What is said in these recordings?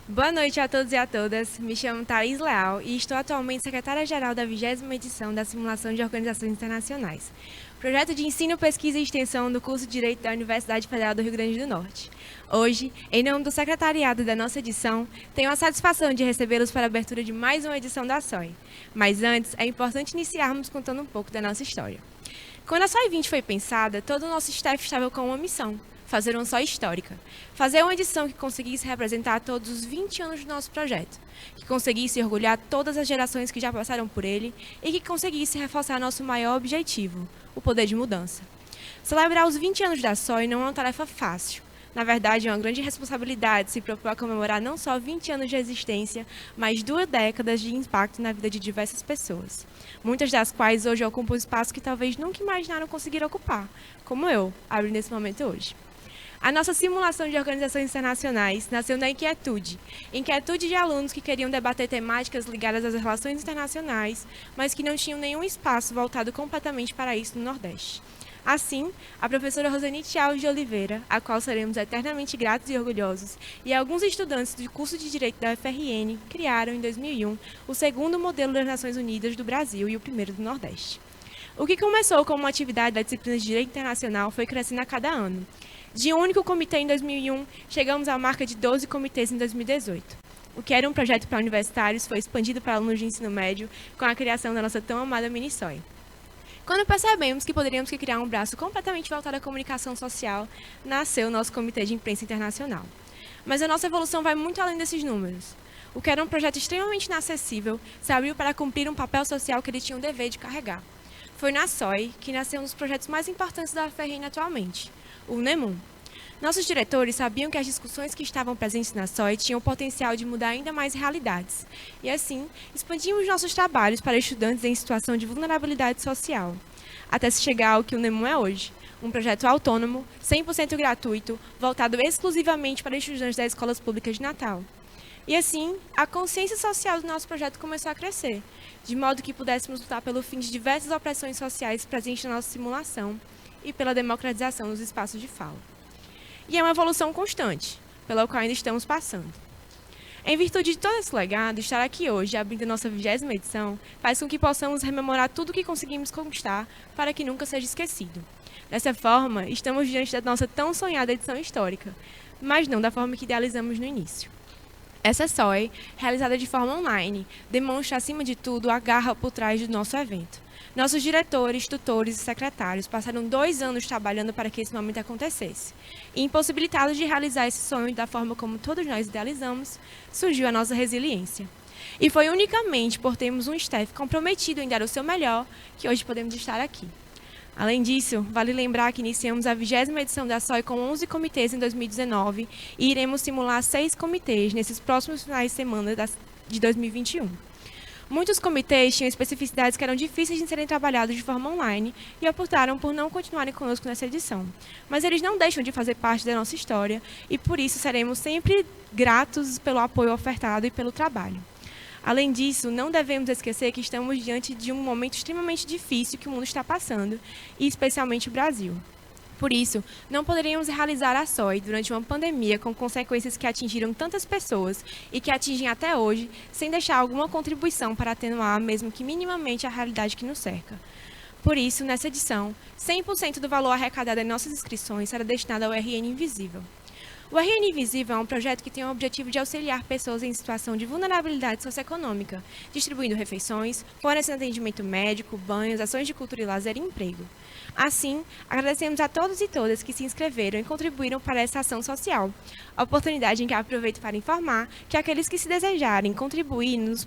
Boa noite a todos e a todas. Me chamo Thaís Leal e estou atualmente secretária-geral da 20ª edição da Simulação de Organizações Internacionais, projeto de ensino, pesquisa e extensão do curso de Direito da Universidade Federal do Rio Grande do Norte. Hoje, em nome do secretariado da nossa edição, tenho a satisfação de recebê-los para a abertura de mais uma edição da SOI. Mas antes, é importante iniciarmos contando um pouco da nossa história. Quando a SOI 20 foi pensada, todo o nosso staff estava com uma missão: fazer uma SOI histórica. Fazer uma edição que conseguisse representar todos os 20 anos do nosso projeto, que conseguisse orgulhar todas as gerações que já passaram por ele e que conseguisse reforçar nosso maior objetivo, o poder de mudança. Celebrar os 20 anos da SOI não é uma tarefa fácil. Na verdade, é uma grande responsabilidade se propor a comemorar não só 20 anos de existência, mas 2 décadas de impacto na vida de diversas pessoas, muitas das quais hoje ocupam um espaço que talvez nunca imaginaram conseguir ocupar, como eu, abro nesse momento hoje. A nossa simulação de organizações internacionais nasceu na inquietude de alunos que queriam debater temáticas ligadas às relações internacionais, mas que não tinham nenhum espaço voltado completamente para isso no Nordeste. Assim, a professora Rosanite Alves de Oliveira, a qual seremos eternamente gratos e orgulhosos, e alguns estudantes do curso de Direito da UFRN criaram, em 2001, o segundo modelo das Nações Unidas do Brasil e o primeiro do Nordeste. O que começou como uma atividade da disciplina de Direito Internacional foi crescendo a cada ano. De um único comitê em 2001, chegamos à marca de 12 comitês em 2018. O que era um projeto para universitários foi expandido para alunos de ensino médio com a criação da nossa tão amada mini-SOI. Quando percebemos que poderíamos criar um braço completamente voltado à comunicação social, nasceu o nosso Comitê de Imprensa Internacional. Mas a nossa evolução vai muito além desses números. O que era um projeto extremamente inacessível se abriu para cumprir um papel social que ele tinha o dever de carregar. Foi na SOI que nasceu um dos projetos mais importantes da UFRN atualmente, o NEMUM. Nossos diretores sabiam que as discussões que estavam presentes na SOI tinham o potencial de mudar ainda mais realidades, e assim, expandimos nossos trabalhos para estudantes em situação de vulnerabilidade social, até se chegar ao que o NEMUM é hoje, um projeto autônomo, 100% gratuito, voltado exclusivamente para estudantes das escolas públicas de Natal. E assim, a consciência social do nosso projeto começou a crescer, de modo que pudéssemos lutar pelo fim de diversas opressões sociais presentes na nossa simulação e pela democratização dos espaços de fala. E é uma evolução constante, pela qual ainda estamos passando. Em virtude de todo esse legado, estar aqui hoje, abrindo nossa 20ª edição, faz com que possamos rememorar tudo o que conseguimos conquistar para que nunca seja esquecido. Dessa forma, estamos diante da nossa tão sonhada edição histórica, mas não da forma que idealizamos no início. Essa SOI, realizada de forma online, demonstra, acima de tudo, a garra por trás do nosso evento. Nossos diretores, tutores e secretários passaram 2 anos trabalhando para que esse momento acontecesse. E, impossibilitados de realizar esse sonho da forma como todos nós idealizamos, surgiu a nossa resiliência. E foi unicamente por termos um staff comprometido em dar o seu melhor que hoje podemos estar aqui. Além disso, vale lembrar que iniciamos a 20ª edição da SOI com 11 comitês em 2019 e iremos simular 6 comitês nesses próximos finais de semana de 2021. Muitos comitês tinham especificidades que eram difíceis de serem trabalhados de forma online e optaram por não continuarem conosco nessa edição. Mas eles não deixam de fazer parte da nossa história e por isso seremos sempre gratos pelo apoio ofertado e pelo trabalho. Além disso, não devemos esquecer que estamos diante de um momento extremamente difícil que o mundo está passando, e especialmente o Brasil. Por isso, não poderíamos realizar a SOI durante uma pandemia com consequências que atingiram tantas pessoas e que atingem até hoje, sem deixar alguma contribuição para atenuar, mesmo que minimamente, a realidade que nos cerca. Por isso, nessa edição, 100% do valor arrecadado em nossas inscrições será destinado ao RN Invisível. O RN Invisível é um projeto que tem o objetivo de auxiliar pessoas em situação de vulnerabilidade socioeconômica, distribuindo refeições, fornecendo atendimento médico, banhos, ações de cultura e lazer e emprego. Assim, agradecemos a todos e todas que se inscreveram e contribuíram para essa ação social. A oportunidade em que aproveito para informar que aqueles que se desejarem contribuir nos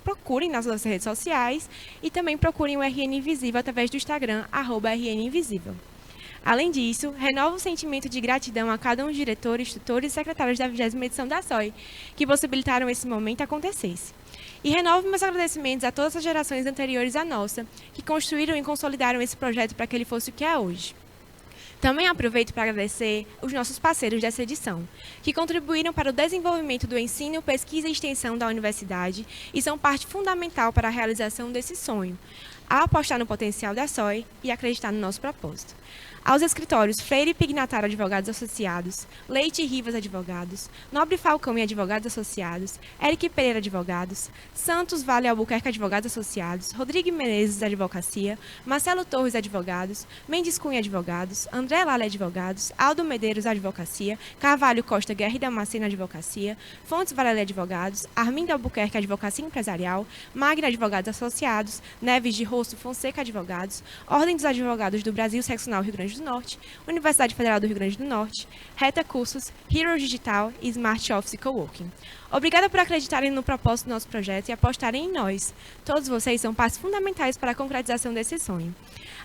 procurem nas nossas redes sociais e também procurem o RN Invisível através do Instagram, @RN Invisível. Além disso, renovo o sentimento de gratidão a cada um dos diretores, tutores e secretários da 20ª edição da SOI, que possibilitaram esse momento acontecesse. E renovo meus agradecimentos a todas as gerações anteriores à nossa, que construíram e consolidaram esse projeto para que ele fosse o que é hoje. Também aproveito para agradecer os nossos parceiros dessa edição, que contribuíram para o desenvolvimento do ensino, pesquisa e extensão da universidade e são parte fundamental para a realização desse sonho, a apostar no potencial da SOI e acreditar no nosso propósito. Aos escritórios Freire e Pignataro Advogados Associados, Leite e Rivas Advogados, Nobre Falcão e Advogados Associados, Eric Pereira Advogados, Santos Vale Albuquerque Advogados Associados, Rodrigo Menezes Advocacia, Marcelo Torres Advogados, Mendes Cunha Advogados, André Lale Advogados, Aldo Medeiros Advocacia, Carvalho Costa Guerra e Damasceno Advocacia, Fontes Varela Advogados, Armindo Albuquerque Advocacia Empresarial, Magna Advogados Associados, Neves de Rosto Fonseca Advogados, Ordem dos Advogados do Brasil Seccional Rio Grande do Norte, Universidade Federal do Rio Grande do Norte, Reta Cursos, Hero Digital e Smart Office Coworking. Obrigada por acreditarem no propósito do nosso projeto e apostarem em nós. Todos vocês são partes fundamentais para a concretização desse sonho.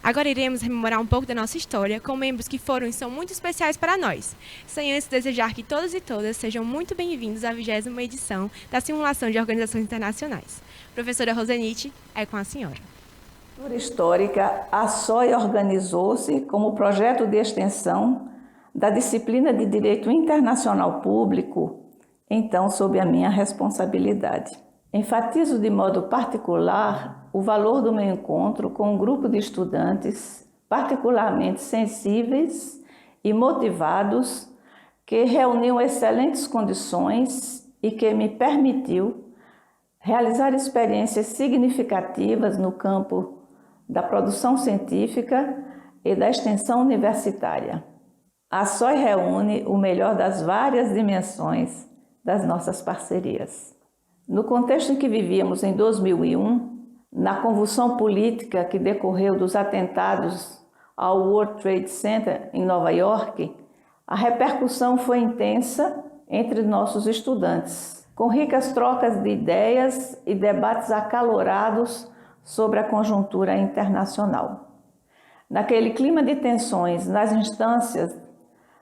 Agora iremos rememorar um pouco da nossa história com membros que foram e são muito especiais para nós, sem antes desejar que todos e todas sejam muito bem-vindos à 20ª edição da Simulação de Organizações Internacionais. Professora Rosenite, é com a senhora. Histórica, a SOI organizou-se como projeto de extensão da disciplina de Direito Internacional Público, então sob a minha responsabilidade. Enfatizo de modo particular o valor do meu encontro com um grupo de estudantes particularmente sensíveis e motivados que reuniu excelentes condições e que me permitiu realizar experiências significativas no campo da produção científica e da extensão universitária. A SOI reúne o melhor das várias dimensões das nossas parcerias. No contexto em que vivíamos em 2001, na convulsão política que decorreu dos atentados ao World Trade Center em Nova York, a repercussão foi intensa entre nossos estudantes, com ricas trocas de ideias e debates acalorados sobre a conjuntura internacional. Naquele clima de tensões nas instâncias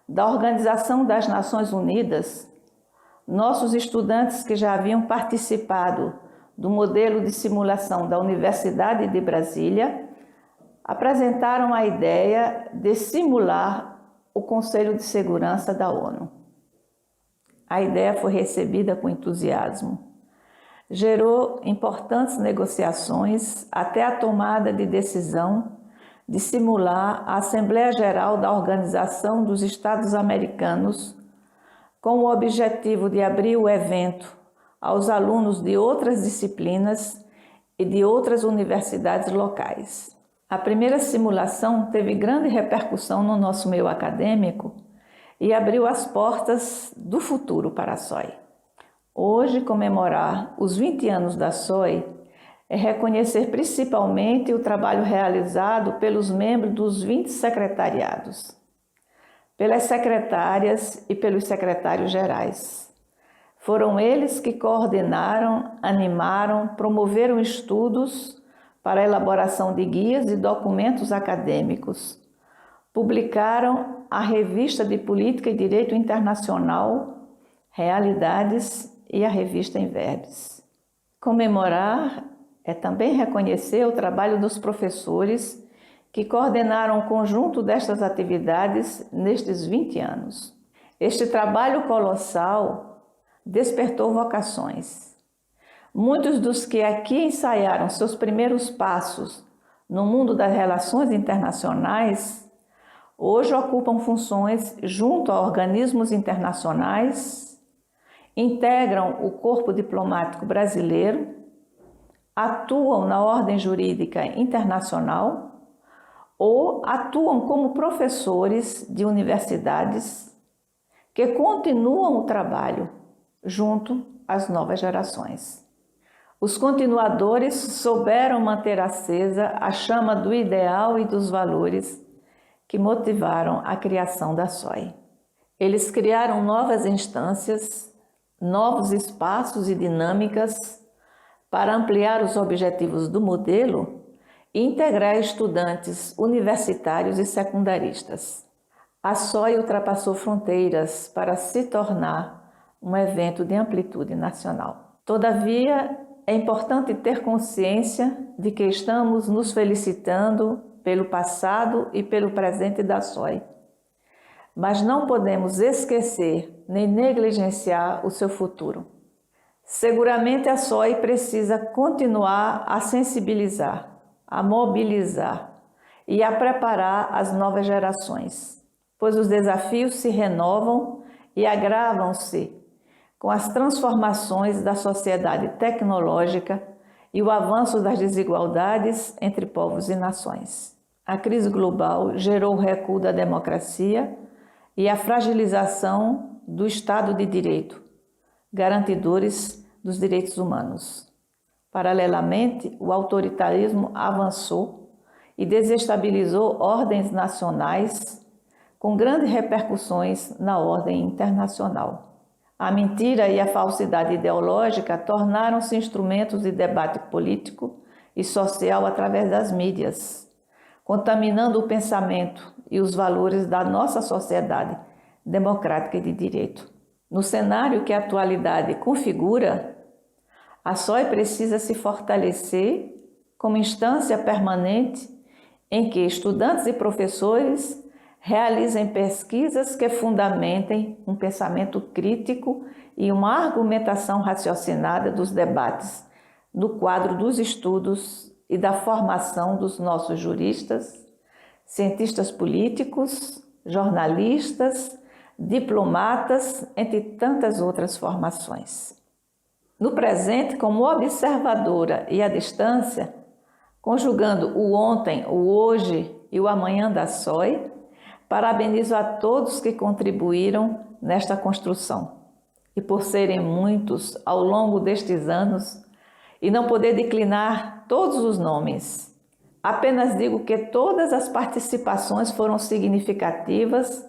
da Organização das Nações Unidas, nossos estudantes que já haviam participado do modelo de simulação da Universidade de Brasília apresentaram a ideia de simular o Conselho de Segurança da ONU. A ideia foi recebida com entusiasmo. Gerou importantes negociações até a tomada de decisão de simular a Assembleia Geral da Organização dos Estados Americanos, com o objetivo de abrir o evento aos alunos de outras disciplinas e de outras universidades locais. A primeira simulação teve grande repercussão no nosso meio acadêmico e abriu as portas do futuro para a SOI. Hoje, comemorar os 20 anos da SOI é reconhecer principalmente o trabalho realizado pelos membros dos 20 secretariados, pelas secretárias e pelos secretários gerais. Foram eles que coordenaram, animaram, promoveram estudos para a elaboração de guias e documentos acadêmicos, publicaram a Revista de Política e Direito Internacional, Realidades e a revista Inverbes. Comemorar é também reconhecer o trabalho dos professores que coordenaram o conjunto destas atividades nestes 20 anos. Este trabalho colossal despertou vocações. Muitos dos que aqui ensaiaram seus primeiros passos no mundo das relações internacionais hoje ocupam funções junto a organismos internacionais, integram o corpo diplomático brasileiro, atuam na ordem jurídica internacional ou atuam como professores de universidades que continuam o trabalho junto às novas gerações. Os continuadores souberam manter acesa a chama do ideal e dos valores que motivaram a criação da SOI. Eles criaram novas instâncias, novos espaços e dinâmicas para ampliar os objetivos do modelo e integrar estudantes universitários e secundaristas. A SOI ultrapassou fronteiras para se tornar um evento de amplitude nacional. Todavia, é importante ter consciência de que estamos nos felicitando pelo passado e pelo presente da SOI, mas não podemos esquecer nem negligenciar o seu futuro. Seguramente a SOI precisa continuar a sensibilizar, a mobilizar e a preparar as novas gerações, pois os desafios se renovam e agravam-se com as transformações da sociedade tecnológica e o avanço das desigualdades entre povos e nações. A crise global gerou o recuo da democracia e a fragilização do Estado de Direito, garantidores dos direitos humanos. Paralelamente, o autoritarismo avançou e desestabilizou ordens nacionais com grandes repercussões na ordem internacional. A mentira e a falsidade ideológica tornaram-se instrumentos de debate político e social através das mídias, contaminando o pensamento e os valores da nossa sociedade democrática e de direito. No cenário que a atualidade configura, a SOI precisa se fortalecer como instância permanente em que estudantes e professores realizem pesquisas que fundamentem um pensamento crítico e uma argumentação raciocinada dos debates no quadro dos estudos e da formação dos nossos juristas, cientistas políticos, jornalistas, diplomatas, entre tantas outras formações. No presente, como observadora e à distância, conjugando o ontem, o hoje e o amanhã da SOI, parabenizo a todos que contribuíram nesta construção. E por serem muitos ao longo destes anos, e não poder declinar todos os nomes, apenas digo que todas as participações foram significativas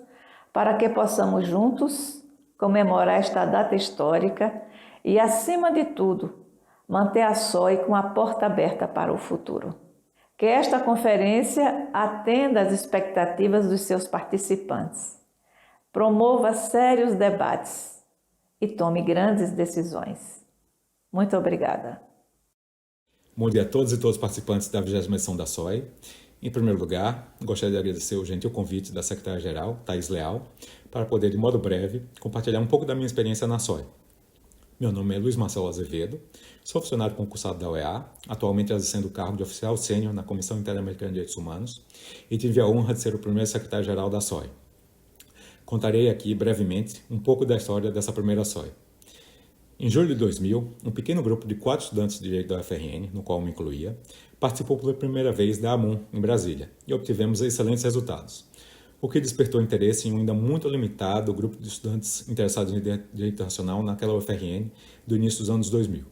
para que possamos juntos comemorar esta data histórica e, acima de tudo, manter a SOI com a porta aberta para o futuro. Que esta conferência atenda às expectativas dos seus participantes, promova sérios debates e tome grandes decisões. Muito obrigada. Bom dia a todos e todos os participantes da 20ª edição da SOI. Em primeiro lugar, gostaria de agradecer o gentil convite da secretária-geral, Thaís Leal, para poder, de modo breve, compartilhar um pouco da minha experiência na SOI. Meu nome é Luiz Marcelo Azevedo, sou funcionário concursado da OEA, atualmente exercendo o cargo de oficial sênior na Comissão Interamericana de Direitos Humanos e tive a honra de ser o primeiro secretário-geral da SOI. Contarei aqui, brevemente, um pouco da história dessa primeira SOI. Em julho de 2000, um pequeno grupo de 4 estudantes de Direito da UFRN, no qual me incluía, participou pela primeira vez da AMUN, em Brasília, e obtivemos excelentes resultados, o que despertou interesse em um ainda muito limitado grupo de estudantes interessados em Direito Internacional naquela UFRN do início dos anos 2000.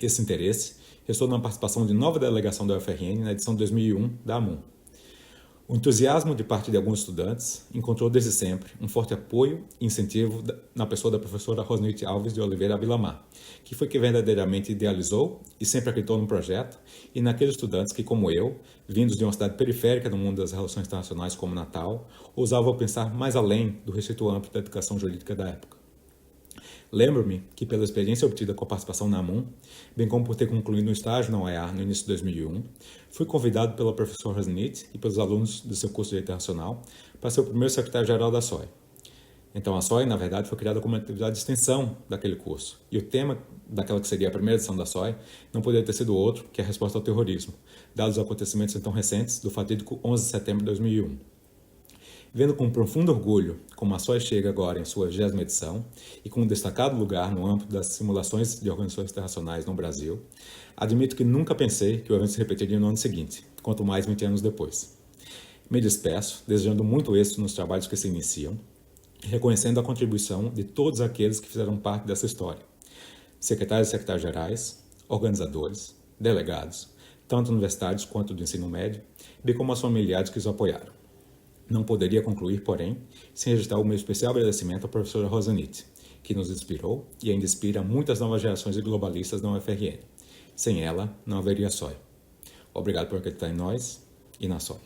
Esse interesse restou na participação de nova delegação da UFRN na edição de 2001 da AMUN. O entusiasmo de parte de alguns estudantes encontrou desde sempre um forte apoio e incentivo na pessoa da professora Rosnite Alves de Oliveira Abilamar, que foi quem verdadeiramente idealizou e sempre acreditou no projeto, e naqueles estudantes que, como eu, vindos de uma cidade periférica no mundo das relações internacionais como Natal, ousavam pensar mais além do restrito amplo da educação jurídica da época. Lembro-me que, pela experiência obtida com a participação na AMUN, bem como por ter concluído um estágio na OEA no início de 2001, fui convidado pela professora Rosnite e pelos alunos do seu curso de Direito Internacional para ser o primeiro secretário-geral da SOI. Então, a SOI, na verdade, foi criada como uma atividade de extensão daquele curso. E o tema daquela que seria a primeira edição da SOI não poderia ter sido outro que a resposta ao terrorismo, dados os acontecimentos então recentes do fatídico 11 de setembro de 2001. Vendo com profundo orgulho como a SOI chega agora em sua 20ª edição e com um destacado lugar no âmbito das simulações de organizações internacionais no Brasil, admito que nunca pensei que o evento se repetiria no ano seguinte, quanto mais 20 anos depois. Me despeço, desejando muito êxito nos trabalhos que se iniciam, e reconhecendo a contribuição de todos aqueles que fizeram parte dessa história. Secretários e secretários-gerais, organizadores, delegados, tanto universitários quanto do ensino médio, bem como as familiares que os apoiaram. Não poderia concluir, porém, sem registrar o meu especial agradecimento à professora Rosanite, que nos inspirou e ainda inspira muitas novas gerações de globalistas da UFRN. Sem ela, não haveria SOI. Obrigado por acreditar em nós e na SOI.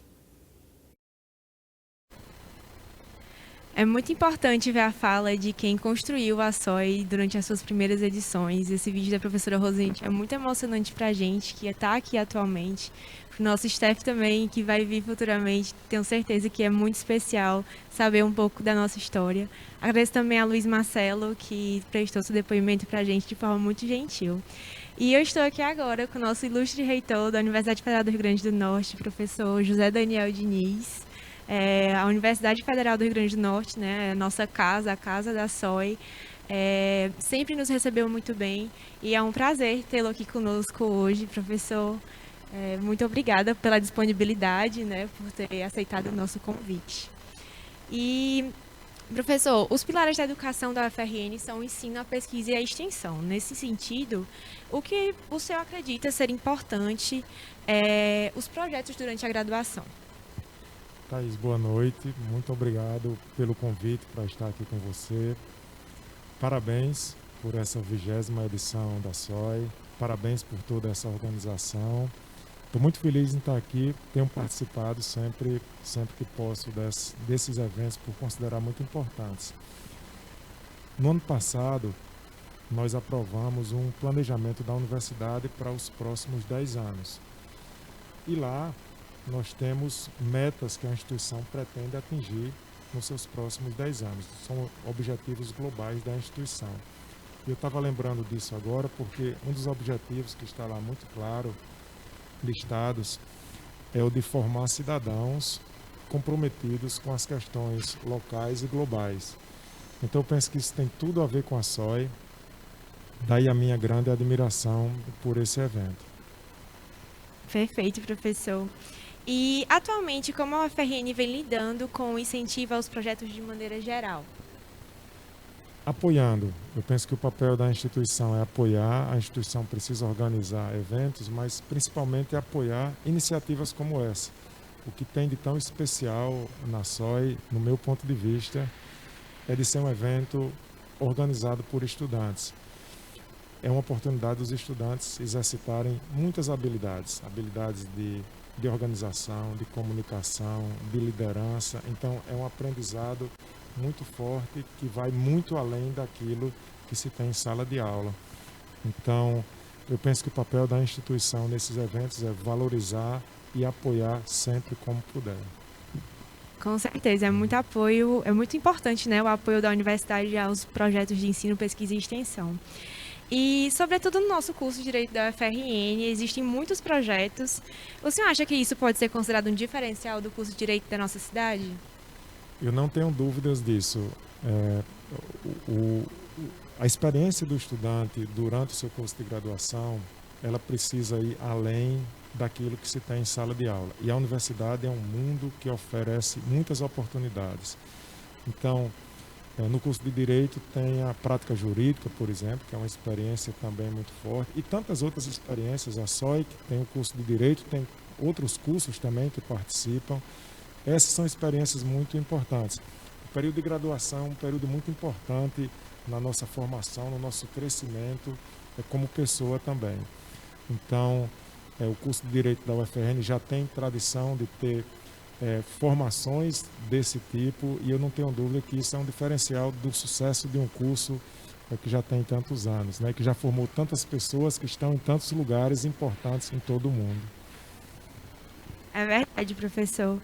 É muito importante ver a fala de quem construiu a SOI durante as suas primeiras edições. Esse vídeo da professora Rosanite é muito emocionante para a gente, que está aqui atualmente. Para o nosso staff também, que vai vir futuramente, tenho certeza que é muito especial saber um pouco da nossa história. Agradeço também a Luiz Marcelo, que prestou seu depoimento para a gente de forma muito gentil. E eu estou aqui agora com o nosso ilustre reitor da Universidade Federal do Rio Grande do Norte, professor José Daniel Diniz. A Universidade Federal do Rio Grande do Norte, né, a nossa casa, a casa da SOI, sempre nos recebeu muito bem e é um prazer tê-lo aqui conosco hoje, professor. Muito obrigada pela disponibilidade, né, por ter aceitado o nosso convite. E, professor, os pilares da educação da UFRN são o ensino, a pesquisa e a extensão. Nesse sentido, o que o senhor acredita ser importante os projetos durante a graduação? Thaís, boa noite. Muito obrigado pelo convite para estar aqui com você. Parabéns por essa 20ª edição da SOI. Parabéns por toda essa organização. Estou muito feliz em estar aqui. Tenho participado sempre que posso desses eventos por considerar muito importantes. No ano passado, nós aprovamos um planejamento da universidade para os próximos 10 anos. E lá nós temos metas que a instituição pretende atingir nos seus próximos 10 anos. São objetivos globais da instituição. Eu estava lembrando disso agora porque um dos objetivos que está lá muito claro, listados, é o de formar cidadãos comprometidos com as questões locais e globais. Então eu penso que isso tem tudo a ver com a SOI, daí a minha grande admiração por esse evento. Perfeito, professor. E, atualmente, como a UFRN vem lidando com o incentivo aos projetos de maneira geral? Apoiando. Eu penso que o papel da instituição é apoiar. A instituição precisa organizar eventos, mas principalmente apoiar iniciativas como essa. O que tem de tão especial na SOI, no meu ponto de vista, é de ser um evento organizado por estudantes. É uma oportunidade dos estudantes exercitarem muitas habilidades de organização, de comunicação, de liderança. Então, é um aprendizado muito forte que vai muito além daquilo que se tem em sala de aula. Então, eu penso que o papel da instituição nesses eventos é valorizar e apoiar sempre como puder. Com certeza, é muito apoio, é muito importante, né, o apoio da universidade aos projetos de ensino, pesquisa e extensão. E, sobretudo, no nosso curso de Direito da UFRN, existem muitos projetos. O senhor acha que isso pode ser considerado um diferencial do curso de Direito da nossa cidade? Eu não tenho dúvidas disso. A experiência do estudante durante o seu curso de graduação, ela precisa ir além daquilo que se tem em sala de aula. E a universidade é um mundo que oferece muitas oportunidades. Então, no curso de Direito tem a prática jurídica, por exemplo, que é uma experiência também muito forte, e tantas outras experiências. A SOI, que tem o curso de Direito, tem outros cursos também que participam. Essas são experiências muito importantes. O período de graduação é um período muito importante na nossa formação, no nosso crescimento como pessoa também. Então, o curso de Direito da UFRN já tem tradição de ter formações desse tipo, e eu não tenho dúvida que isso é um diferencial do sucesso de um curso que já tem tantos anos, né, que já formou tantas pessoas que estão em tantos lugares importantes em todo o mundo. É verdade, professor.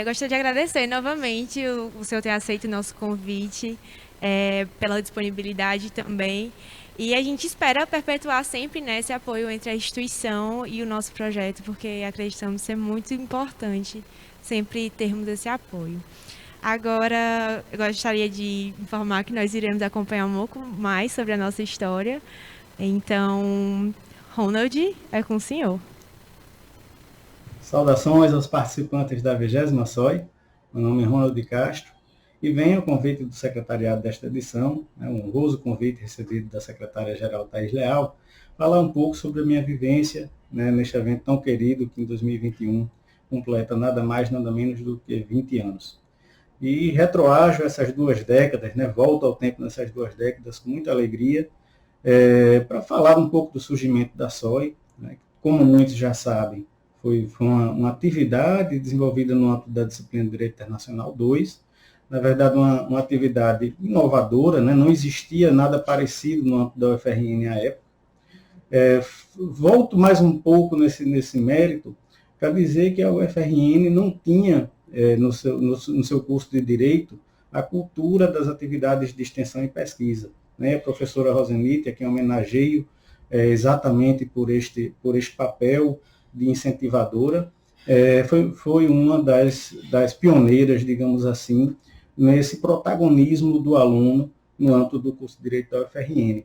Gostaria de agradecer novamente o senhor ter aceito o nosso convite, pela disponibilidade também. E a gente espera perpetuar sempre, né, esse apoio entre a instituição e o nosso projeto, porque acreditamos ser muito importante sempre termos esse apoio. Agora, eu gostaria de informar que nós iremos acompanhar um pouco mais sobre a nossa história. Então, Ronald, é com o senhor. Saudações aos participantes da 20ª SOI. Meu nome é Ronald de Castro e venho ao convite do secretariado desta edição, um honroso convite recebido da secretária-geral Thaís Leal, falar um pouco sobre a minha vivência, neste evento tão querido que em 2021 completa nada mais, nada menos do que 20 anos. E retroajo essas 2 décadas, volto ao tempo nessas 2 décadas com muita alegria, para falar um pouco do surgimento da SOI. Como muitos já sabem, foi uma atividade desenvolvida no âmbito da disciplina de Direito Internacional 2, na verdade uma atividade inovadora, não existia nada parecido no âmbito da UFRN à época. Volto mais um pouco nesse mérito para dizer que a UFRN não tinha no seu curso de Direito a cultura das atividades de extensão e pesquisa. A professora Rosenite, a quem homenageio exatamente por este papel de incentivadora, foi uma das pioneiras, digamos assim, nesse protagonismo do aluno no âmbito do curso de Direito da UFRN.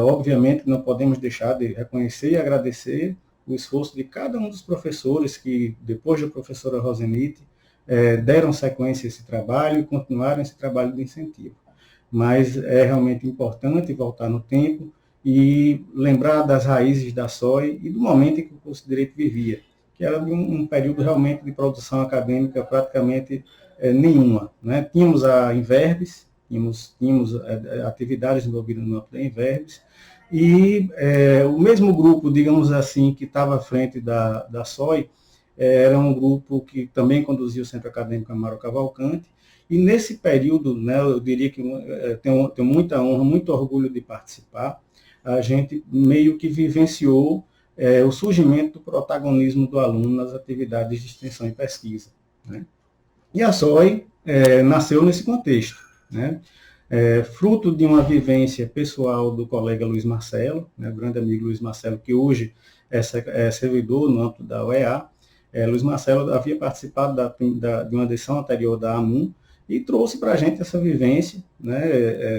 Obviamente, não podemos deixar de reconhecer e agradecer o esforço de cada um dos professores que, depois da professora Rosenite, deram sequência a esse trabalho e continuaram esse trabalho de incentivo. Mas é realmente importante voltar no tempo e lembrar das raízes da SOI e do momento em que o curso de Direito vivia, que era um período realmente de produção acadêmica praticamente nenhuma. Tínhamos a Inverbes, tínhamos atividades envolvidas no âmbito da Inverbes, e o mesmo grupo, digamos assim, que estava à frente da SOI, era um grupo que também conduzia o Centro Acadêmico Amaro Cavalcante, e nesse período, eu diria que tenho muita honra, muito orgulho de participar. A gente meio que vivenciou o surgimento do protagonismo do aluno nas atividades de extensão e pesquisa. E a SOI nasceu nesse contexto, fruto de uma vivência pessoal do colega Luiz Marcelo, grande amigo Luiz Marcelo, que hoje é servidor no âmbito da UEA. Luiz Marcelo havia participado de uma edição anterior da AMUN e trouxe para a gente essa vivência,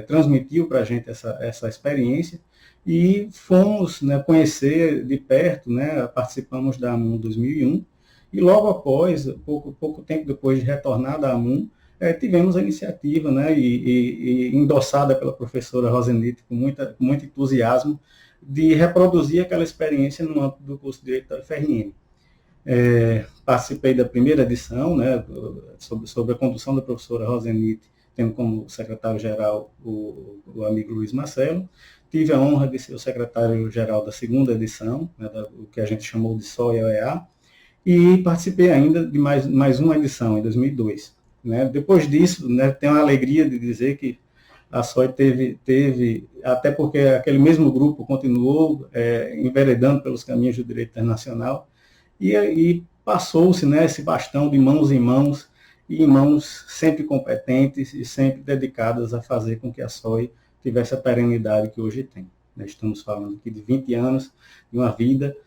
transmitiu para a gente essa experiência, e fomos conhecer de perto, participamos da AMUN 2001, e logo após, pouco tempo depois de retornar da AMUN, tivemos a iniciativa, e endossada pela professora Rosenite com muito entusiasmo, de reproduzir aquela experiência no âmbito do curso de Direito da UFRN. Participei da primeira edição, sobre a condução da professora Rosenite, tendo como secretário-geral o amigo Luiz Marcelo. Tive a honra de ser o secretário-geral da segunda edição, o que a gente chamou de SOI UEA, e participei ainda de mais uma edição, em 2002. Depois disso, tenho a alegria de dizer que a SOI teve, até porque aquele mesmo grupo continuou enveredando pelos caminhos do direito internacional, e passou-se esse bastão de mãos em mãos, e em mãos sempre competentes e sempre dedicadas a fazer com que a SOI tivesse a perenidade que hoje tem. Estamos falando aqui de 20 anos, de uma vida,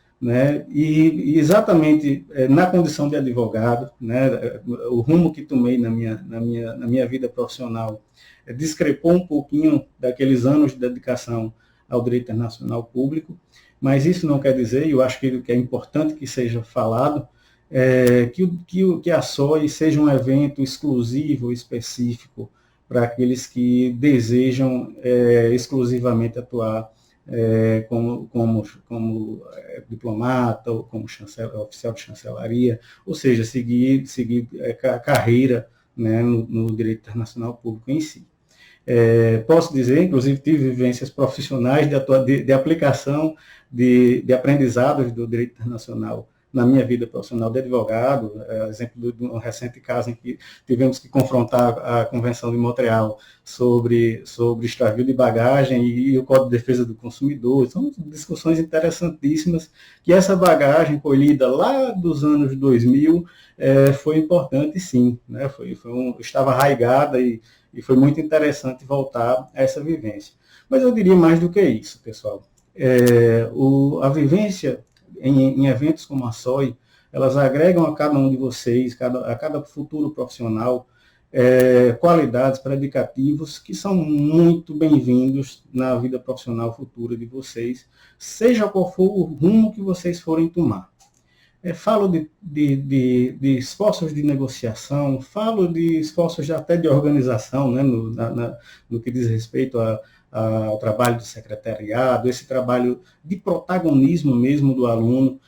e exatamente na condição de advogado, o rumo que tomei na minha vida profissional discrepou um pouquinho daqueles anos de dedicação ao direito internacional público, mas isso não quer dizer, e eu acho que é importante que seja falado, que a SOI seja um evento exclusivo, específico, para aqueles que desejam exclusivamente atuar como diplomata ou como oficial de chancelaria, ou seja, seguir a carreira no direito internacional público em si. Posso dizer, inclusive, tive vivências profissionais de aplicação de aprendizados do direito internacional na minha vida profissional de advogado, exemplo de um recente caso em que tivemos que confrontar a Convenção de Montreal sobre extravio de bagagem e o Código de Defesa do Consumidor. São discussões interessantíssimas, que essa bagagem colhida lá dos anos 2000 foi importante, sim, né? Estava arraigada e foi muito interessante voltar a essa vivência. Mas eu diria mais do que isso, pessoal. A vivência em eventos como a SOI, elas agregam a cada um de vocês, a cada futuro profissional, qualidades, predicativos que são muito bem-vindos na vida profissional futura de vocês, seja qual for o rumo que vocês forem tomar. Falo de esforços de negociação, falo de esforços até de organização, né, no que diz respeito ao trabalho do secretariado, esse trabalho de protagonismo mesmo do aluno,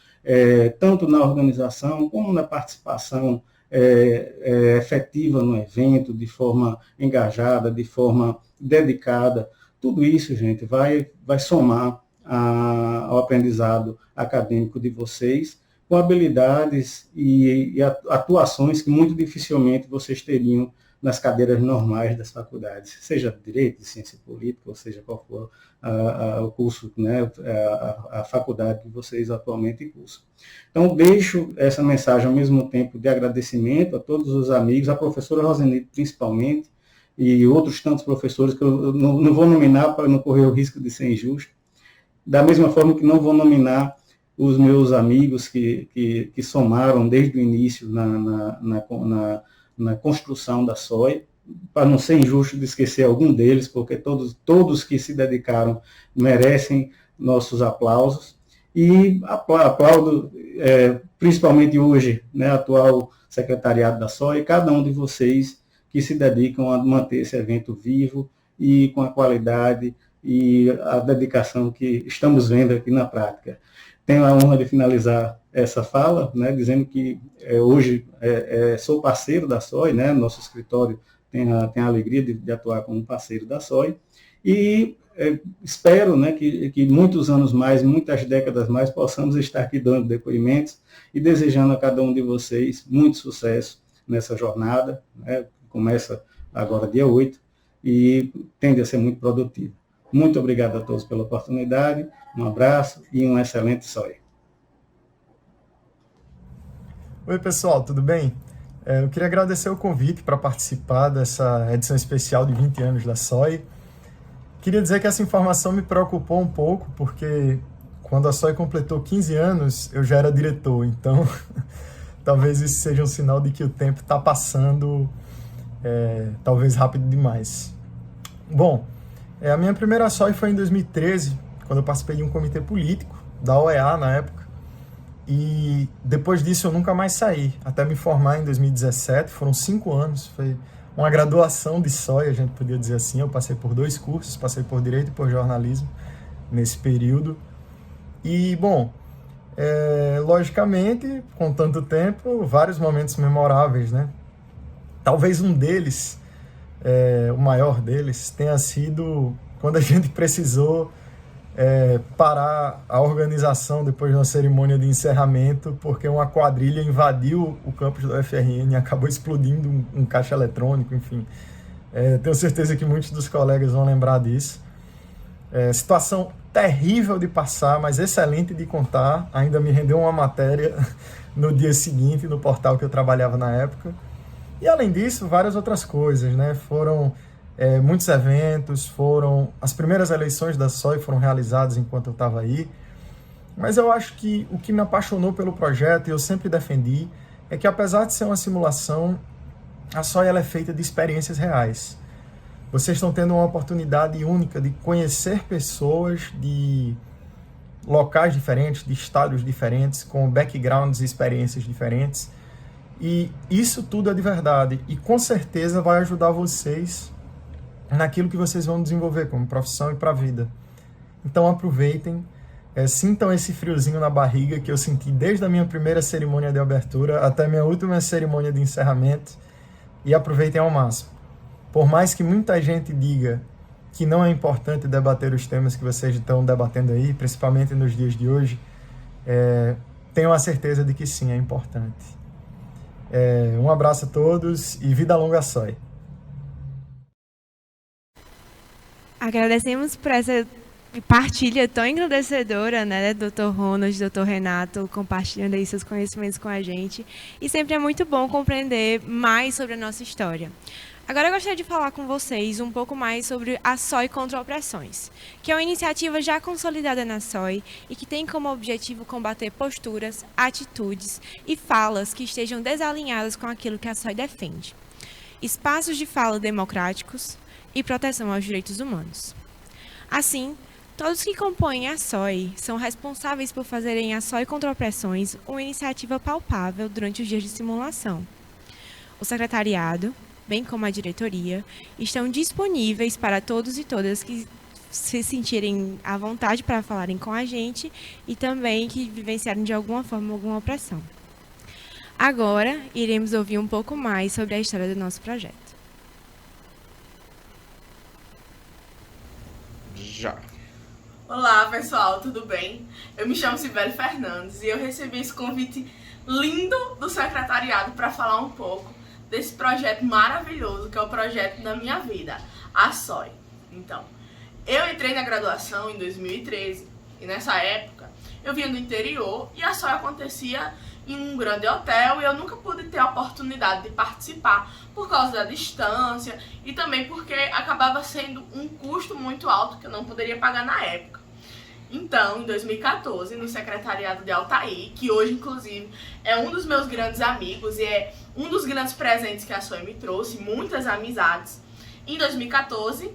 tanto na organização como na participação efetiva no evento, de forma engajada, de forma dedicada. Tudo isso, gente, vai somar ao aprendizado acadêmico de vocês, com habilidades e atuações que muito dificilmente vocês teriam nas cadeiras normais das faculdades, seja de Direito, de Ciência Política, ou seja qual for o curso, né, a faculdade que vocês atualmente cursam. Então, deixo essa mensagem ao mesmo tempo de agradecimento a todos os amigos, a professora Rosenito principalmente, e outros tantos professores que eu não vou nominar para não correr o risco de ser injusto, da mesma forma que não vou nominar os meus amigos que somaram desde o início na construção da SOI, para não ser injusto de esquecer algum deles, porque todos que se dedicaram merecem nossos aplausos. E aplaudo principalmente hoje, né, atual secretariado da SOI, cada um de vocês que se dedicam a manter esse evento vivo e com a qualidade e a dedicação que estamos vendo aqui na prática. Tenho a honra de finalizar essa fala, né, dizendo que hoje sou parceiro da SOI, né, nosso escritório tem a alegria de atuar como parceiro da SOI, e espero, né, que muitos anos mais, muitas décadas mais, possamos estar aqui dando depoimentos e desejando a cada um de vocês muito sucesso nessa jornada, né, que começa agora dia 8 e tende a ser muito produtiva. Muito obrigado a todos pela oportunidade, um abraço e um excelente SOI. Oi, pessoal, tudo bem? Eu queria agradecer o convite para participar dessa edição especial de 20 anos da SOI. Queria dizer que essa informação me preocupou um pouco, porque quando a SOI completou 15 anos, eu já era diretor, então talvez isso seja um sinal de que o tempo está passando, talvez rápido demais. Bom, a minha primeira SOI foi em 2013, quando eu participei de um comitê político, da OEA na época, e depois disso eu nunca mais saí, até me formar em 2017, foram 5 anos, foi uma graduação de SOI, a gente podia dizer assim. Eu passei por 2 cursos, passei por Direito e por Jornalismo nesse período. E, bom, logicamente, com tanto tempo, vários momentos memoráveis, né? Talvez um deles, o maior deles, tenha sido quando a gente precisou parar a organização depois de uma cerimônia de encerramento, porque uma quadrilha invadiu o campus do UFRN e acabou explodindo um caixa eletrônico, enfim. Tenho certeza que muitos dos colegas vão lembrar disso. Situação terrível de passar, mas excelente de contar. Ainda me rendeu uma matéria no dia seguinte, no portal que eu trabalhava na época. E, além disso, várias outras coisas, né? Foram muitos eventos, as primeiras eleições da SOI foram realizadas enquanto eu estava aí. Mas eu acho que o que me apaixonou pelo projeto, e eu sempre defendi, é que, apesar de ser uma simulação, a SOI ela é feita de experiências reais. Vocês estão tendo uma oportunidade única de conhecer pessoas de locais diferentes, de estados diferentes, com backgrounds e experiências diferentes. E isso tudo é de verdade. E com certeza vai ajudar vocês naquilo que vocês vão desenvolver como profissão e para a vida. Então aproveitem, sintam esse friozinho na barriga que eu senti desde a minha primeira cerimônia de abertura até a minha última cerimônia de encerramento, e aproveitem ao máximo. Por mais que muita gente diga que não é importante debater os temas que vocês estão debatendo aí, principalmente nos dias de hoje, tenho a certeza de que sim, é importante. Um abraço a todos e vida longa à SOI. Agradecemos por essa partilha tão engrandecedora, né, Dr. Ronald, Dr. Renato, compartilhando aí seus conhecimentos com a gente. E sempre é muito bom compreender mais sobre a nossa história. Agora eu gostaria de falar com vocês um pouco mais sobre a SOI contra Opressões, que é uma iniciativa já consolidada na SOI e que tem como objetivo combater posturas, atitudes e falas que estejam desalinhadas com aquilo que a SOI defende. Espaços de fala democráticos e proteção aos direitos humanos. Assim, todos que compõem a SOI são responsáveis por fazerem a SOI contra Opressões uma iniciativa palpável durante os dias de simulação. O secretariado, bem como a diretoria, estão disponíveis para todos e todas que se sentirem à vontade para falarem com a gente e também que vivenciarem de alguma forma alguma opressão. Agora, iremos ouvir um pouco mais sobre a história do nosso projeto. Já. Olá, pessoal, tudo bem? Eu me chamo Sibeli Fernandes e eu recebi esse convite lindo do secretariado para falar um pouco desse projeto maravilhoso que é o projeto da minha vida, a SOI. Então, eu entrei na graduação em 2013 e nessa época eu vinha do interior e a SOI acontecia em um grande hotel e eu nunca pude ter a oportunidade de participar por causa da distância e também porque acabava sendo um custo muito alto que eu não poderia pagar na época. Então, em 2014, no secretariado de Altair, que hoje, inclusive, é um dos meus grandes amigos e é um dos grandes presentes que a SOI me trouxe, muitas amizades, em 2014,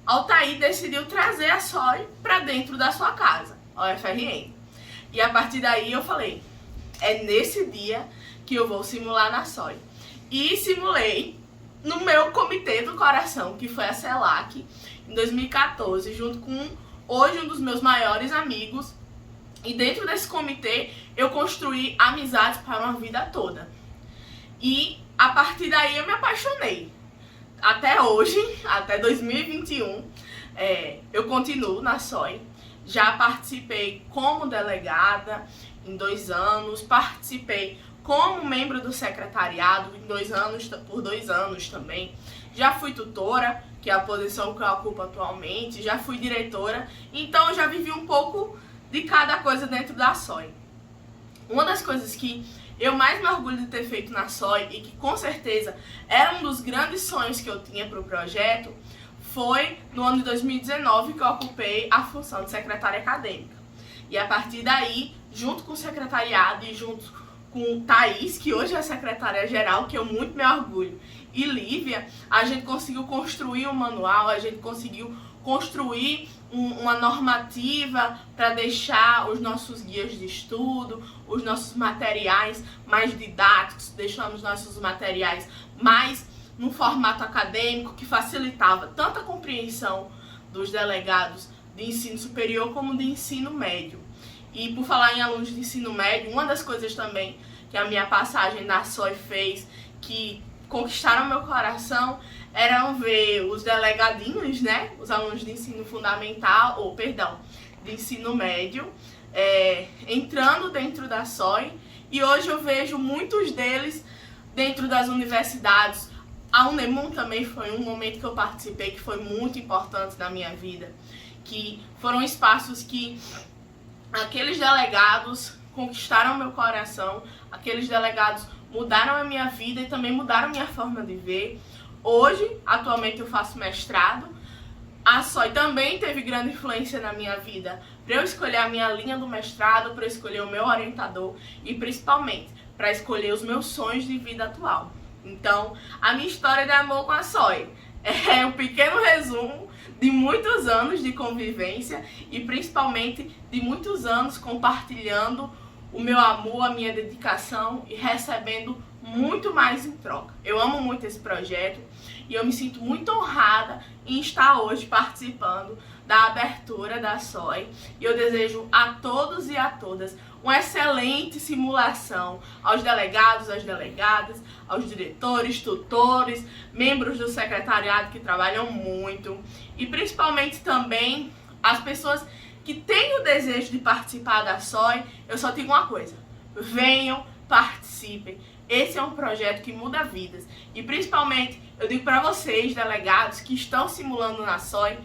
Altair decidiu trazer a SOI para dentro da sua casa, a UFRN. E a partir daí eu falei, é nesse dia que eu vou simular na SOI. E simulei no meu comitê do coração, que foi a CELAC, em 2014, junto com hoje um dos meus maiores amigos. E dentro desse comitê eu construí amizades para uma vida toda. E a partir daí eu me apaixonei. Até hoje, até 2021, eu continuo na SOI. Já participei como delegada em 2 anos, participei como membro do secretariado por 2 anos também. Já fui tutora, que é a posição que eu ocupo atualmente, já fui diretora, então eu já vivi um pouco de cada coisa dentro da SOI. Uma das coisas que eu mais me orgulho de ter feito na SOI e que com certeza era um dos grandes sonhos que eu tinha para o projeto, foi no ano de 2019 que eu ocupei a função de secretária acadêmica. E a partir daí, junto com o secretariado e junto com Thaís, que hoje é a secretária-geral, que eu muito me orgulho, e Lívia, a gente conseguiu construir um manual, a gente conseguiu construir uma normativa para deixar os nossos guias de estudo, os nossos materiais mais didáticos, deixamos nossos materiais mais num formato acadêmico que facilitava tanto a compreensão dos delegados de ensino superior como de ensino médio. E por falar em alunos de ensino médio, uma das coisas também que a minha passagem na SOI fez, que conquistaram meu coração, eram ver os delegadinhos, né, os alunos de ensino fundamental, de ensino médio, entrando dentro da SOI, e hoje eu vejo muitos deles dentro das universidades. A UNEMUN também foi um momento que eu participei que foi muito importante na minha vida, que foram espaços que aqueles delegados conquistaram meu coração, aqueles delegados mudaram a minha vida e também mudaram a minha forma de ver. Hoje, atualmente eu faço mestrado, a SOI também teve grande influência na minha vida para eu escolher a minha linha do mestrado, para eu escolher o meu orientador e principalmente para escolher os meus sonhos de vida atual. Então, a minha história de amor com a SOI é um pequeno resumo de muitos anos de convivência e principalmente de muitos anos compartilhando o meu amor, a minha dedicação e recebendo muito mais em troca. Eu amo muito esse projeto e eu me sinto muito honrada em estar hoje participando da abertura da SOI. E eu desejo a todos e a todas uma excelente simulação, aos delegados, às delegadas, aos diretores, tutores, membros do secretariado que trabalham muito e principalmente também as pessoas que têm o desejo de participar da SOI. Eu só digo uma coisa: venham, participem. Esse é um projeto que muda vidas. E principalmente, eu digo para vocês, delegados que estão simulando na SOI,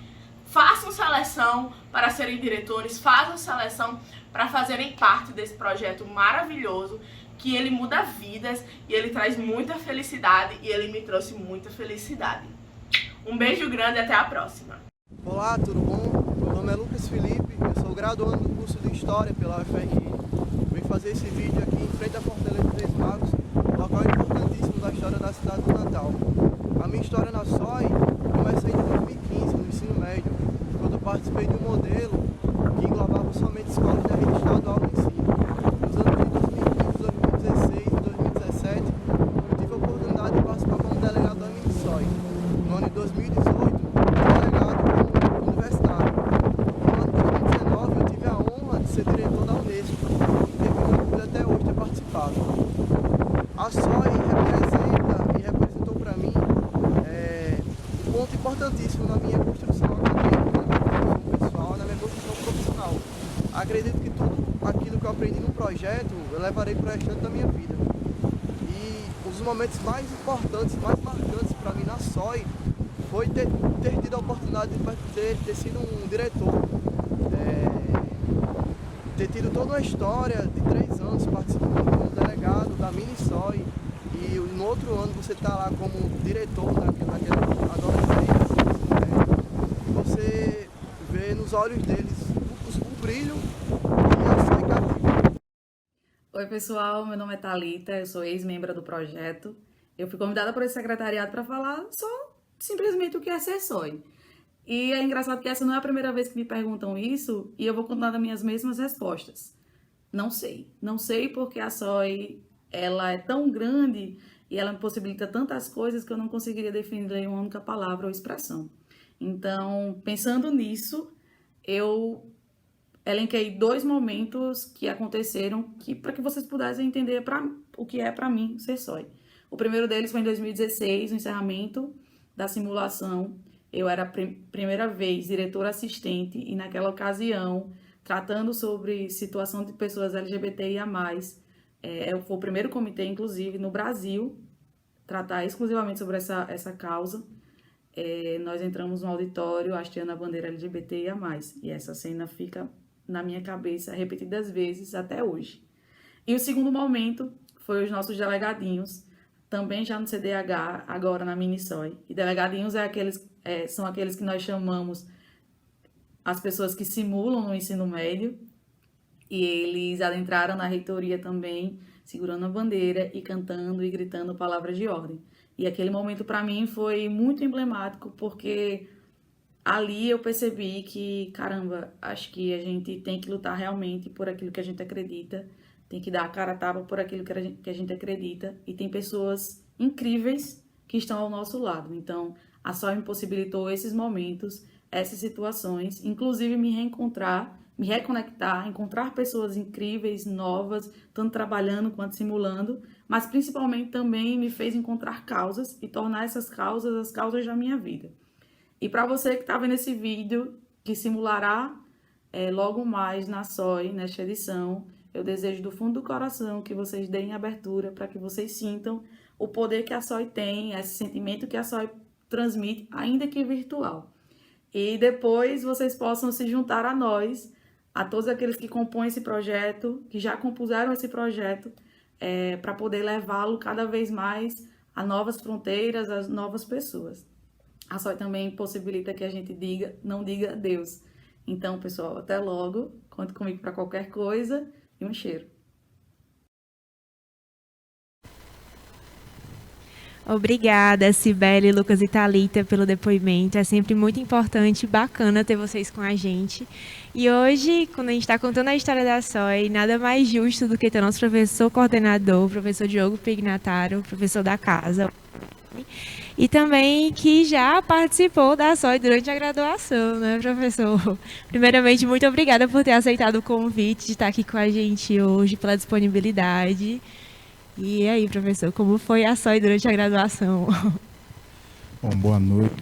façam seleção para serem diretores, façam seleção para fazerem parte desse projeto maravilhoso, que ele muda vidas e ele traz muita felicidade, e ele me trouxe muita felicidade. Um beijo grande e até a próxima. Olá, tudo bom? Meu nome é Lucas Felipe, eu sou graduando no curso de História pela UFRN. Vim fazer esse vídeo aqui em frente à Fortaleza dos Reis Magos, local importantíssimo da história da cidade do Natal. A minha história na SOI começou em 2015, no ensino médio, quando eu participei de um modelo que englobava somente escolas da rede estadual do ensino. Nos anos de 2015, 2016 e 2017, eu tive a oportunidade de participar como delegado da mini-SOI. No ano de 2018, delegado como universitário. No ano de 2019, eu tive a honra de ser diretor da Unesco, e teve o orgulho até hoje ter participado. A SOI representa e representou para mim um ponto importantíssimo na minha construção acadêmica, na minha construção pessoal, na minha construção profissional. Acredito que tudo aquilo que eu aprendi no projeto eu levarei para o restante da minha vida. E os momentos mais importantes, mais marcantes para mim na SOI foi ter tido a oportunidade de ter sido um diretor, ter tido toda uma história de 3 anos participando como delegado da mini-SOI, e no outro ano você está lá como diretor naquela adolescência, você vê nos olhos deles o brilho e a SOI cativa. Oi pessoal, meu nome é Thalita, eu sou ex-membra do projeto. Eu fui convidada por esse secretariado para falar só simplesmente o que é ser SOI. E é engraçado que essa não é a primeira vez que me perguntam isso, e eu vou contar as minhas mesmas respostas. Não sei. Não sei porque a SOI, ela é tão grande e ela me possibilita tantas coisas que eu não conseguiria definir em uma única palavra ou expressão. Então, pensando nisso, eu elenquei 2 momentos que aconteceram para que vocês pudessem entender o que é para mim ser SOI. O primeiro deles foi em 2016, no encerramento da simulação. Eu era a primeira vez diretora assistente e naquela ocasião, tratando sobre situação de pessoas LGBTIA+, foi o primeiro comitê, inclusive, no Brasil, tratar exclusivamente sobre essa causa. Nós entramos no auditório hasteando a bandeira LGBTIA+, e essa cena fica na minha cabeça repetidas vezes até hoje. E o segundo momento foi os nossos delegadinhos, também já no CDH, agora na mini-SOI. E delegadinhos são aqueles que nós chamamos as pessoas que simulam no ensino médio, e eles adentraram na reitoria também, segurando a bandeira e cantando e gritando palavras de ordem. E aquele momento para mim foi muito emblemático, porque ali eu percebi que, caramba, acho que a gente tem que lutar realmente por aquilo que a gente acredita, tem que dar a cara a tapa por aquilo que a gente acredita, e tem pessoas incríveis que estão ao nosso lado. Então, a SOI me possibilitou esses momentos, essas situações, inclusive me reencontrar, me reconectar, encontrar pessoas incríveis, novas, tanto trabalhando quanto simulando, mas principalmente também me fez encontrar causas e tornar essas causas as causas da minha vida. E para você que está vendo esse vídeo, que simulará logo mais na SOI, nesta edição, eu desejo do fundo do coração que vocês deem abertura para que vocês sintam o poder que a SOI tem, esse sentimento que a SOI transmite, ainda que virtual. E depois vocês possam se juntar a nós, a todos aqueles que compõem esse projeto, que já compuseram esse projeto, para poder levá-lo cada vez mais a novas fronteiras, a novas pessoas. A SOI também possibilita que a gente não diga Deus. Então, pessoal, até logo. Conte comigo para qualquer coisa e um cheiro. Obrigada, Cibele, Lucas e Thalita, pelo depoimento. É sempre muito importante e bacana ter vocês com a gente. E hoje, quando a gente está contando a história da SOI, nada mais justo do que ter nosso professor coordenador, o professor Diogo Pignataro, professor da casa, e também que já participou da SOI durante a graduação, né, professor? Primeiramente, muito obrigada por ter aceitado o convite de estar aqui com a gente hoje, pela disponibilidade. E aí, professor, como foi a SOI durante a graduação? Bom, boa noite.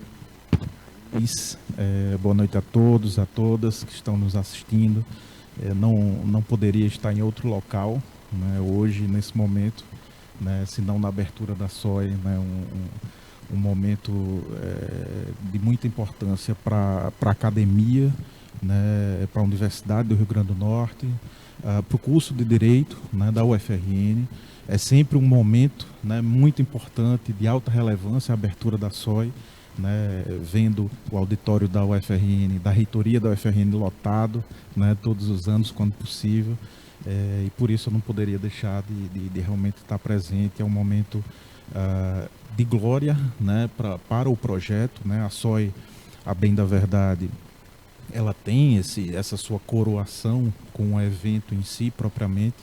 Boa noite a todos, a todas que estão nos assistindo. Não poderia estar em outro local né, hoje, nesse momento, né, se não na abertura da SOI, né, um momento de muita importância para a academia, né, para a Universidade do Rio Grande do Norte, para o curso de Direito, né, da UFRN. É sempre um momento, né, muito importante, de alta relevância, a abertura da SOI, né, vendo o auditório da UFRN, da reitoria da UFRN lotado, né, todos os anos, quando possível. E por isso eu não poderia deixar de realmente estar presente. É um momento de glória, né, para o projeto, né. A SOI, a bem da verdade, ela tem essa sua coroação com o evento em si propriamente,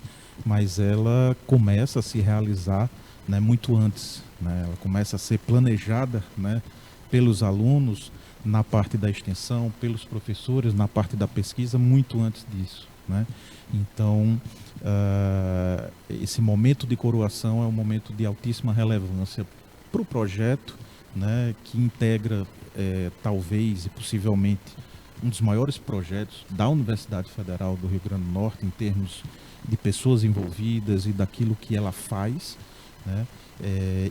mas ela começa a se realizar, né, muito antes, né. Ela começa a ser planejada, né, pelos alunos na parte da extensão, pelos professores na parte da pesquisa, muito antes disso, né. Então, esse momento de coroação é um momento de altíssima relevância para o projeto, né, que integra talvez e possivelmente um dos maiores projetos da Universidade Federal do Rio Grande do Norte em termos de pessoas envolvidas e daquilo que ela faz, né,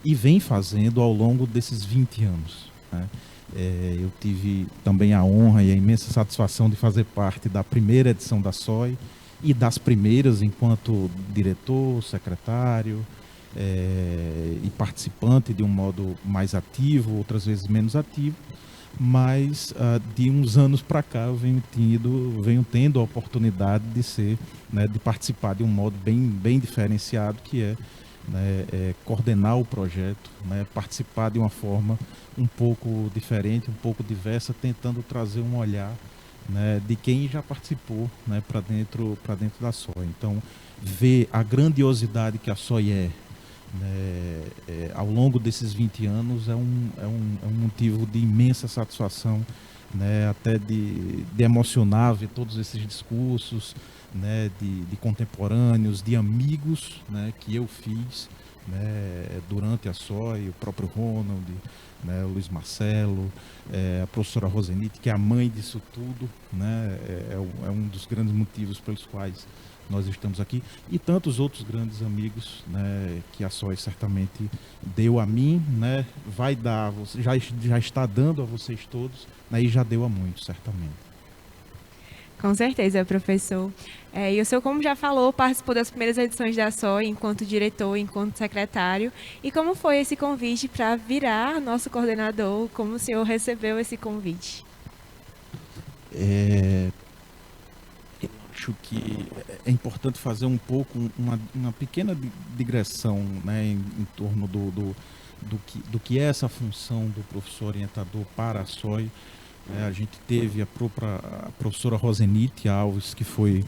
e vem fazendo ao longo desses 20 anos. Né. Eu tive também a honra e a imensa satisfação de fazer parte da primeira edição da SOI e das primeiras enquanto diretor, secretário e participante de um modo mais ativo, outras vezes menos ativo, mas de uns anos para cá eu venho tendo a oportunidade de ser, né, de participar de um modo bem diferenciado, que é, né, coordenar o projeto, né, participar de uma forma um pouco diferente, um pouco diversa, tentando trazer um olhar, né, de quem já participou, né, para dentro da SOI. Então, ver a grandiosidade que a SOI né, ao longo desses 20 anos é um motivo de imensa satisfação, né, até de emocionar ver todos esses discursos, né, de contemporâneos, de amigos, né, que eu fiz, né, durante a SOI, o próprio Ronald, né, o Luiz Marcelo, a professora Rosenite, que é a mãe disso tudo, né, é um dos grandes motivos pelos quais nós estamos aqui, e tantos outros grandes amigos, né, que a SOI certamente deu a mim, né, vai dar, já está dando a vocês todos, né, e já deu a muitos, certamente. Com certeza, professor. E o senhor, como já falou, participou das primeiras edições da SOI enquanto diretor, enquanto secretário. E como foi esse convite para virar nosso coordenador? Como o senhor recebeu esse convite? Eu acho que é importante fazer um pouco uma pequena digressão, né, em torno do que é essa função do professor orientador para a SOI. A gente teve a professora Rosenite Alves, que foi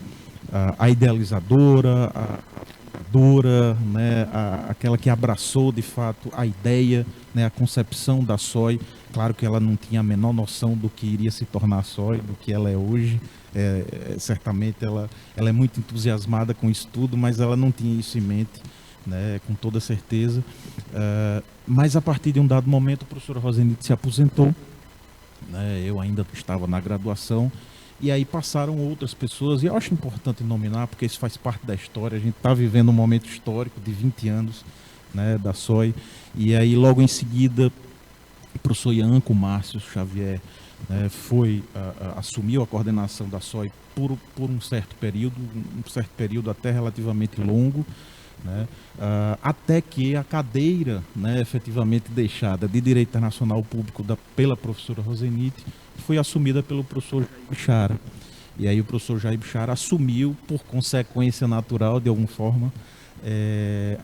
a idealizadora, a fundadora, né, aquela que abraçou de fato a ideia, né, a concepção da SOI. Claro que ela não tinha a menor noção do que iria se tornar a SOI, do que ela é hoje. Certamente ela é muito entusiasmada com isso tudo, mas ela não tinha isso em mente, né, com toda certeza. Mas a partir de um dado momento, a professora Rosenite se aposentou. Eu ainda estava na graduação, e aí passaram outras pessoas, e eu acho importante nominar, porque isso faz parte da história. A gente está vivendo um momento histórico de 20 anos, né, da SOI, e aí logo em seguida o professor Ianco Márcio Xavier, né, assumiu a coordenação da SOI por um certo período até relativamente longo, né, até que a cadeira, né, efetivamente deixada de Direito Internacional Público pela professora Rosenite foi assumida pelo professor Jair Bichara. E aí o professor Jair Bichara assumiu, por consequência natural, de alguma forma,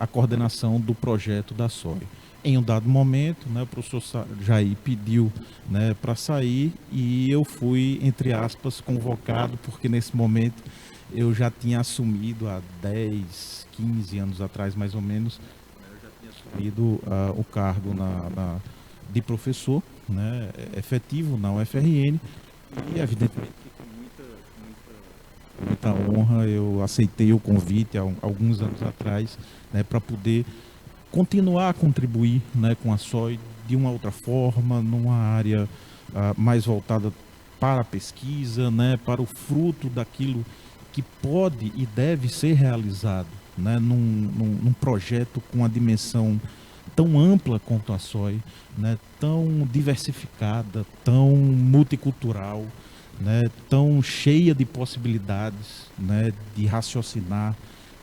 a coordenação do projeto da SOI. Em um dado momento, né, o professor Jair pediu, né, para sair, e eu fui, entre aspas, convocado, porque nesse momento eu já tinha assumido há 10, 15 anos atrás, mais ou menos, eu já tinha assumido o cargo de professor, né, efetivo na UFRN, e evidentemente com muita honra eu aceitei o convite há alguns anos atrás, né, para poder continuar a contribuir, né, com a SOI de uma outra forma, numa área mais voltada para a pesquisa, né, para o fruto daquilo que pode e deve ser realizado, né, num projeto com a dimensão tão ampla quanto a SOI, né, tão diversificada, tão multicultural, né, tão cheia de possibilidades, né, de raciocinar,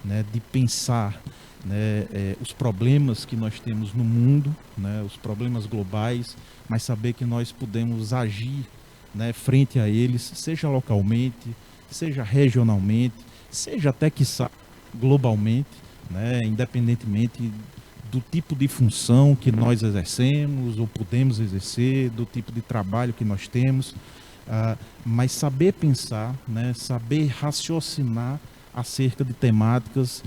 né, de pensar, né, os problemas que nós temos no mundo, né, os problemas globais, mas saber que nós podemos agir, né, frente a eles, seja localmente, seja regionalmente, seja até quiçá globalmente, né, independentemente do tipo de função que nós exercemos ou podemos exercer, do tipo de trabalho que nós temos, mas saber pensar, né, saber raciocinar acerca de temáticas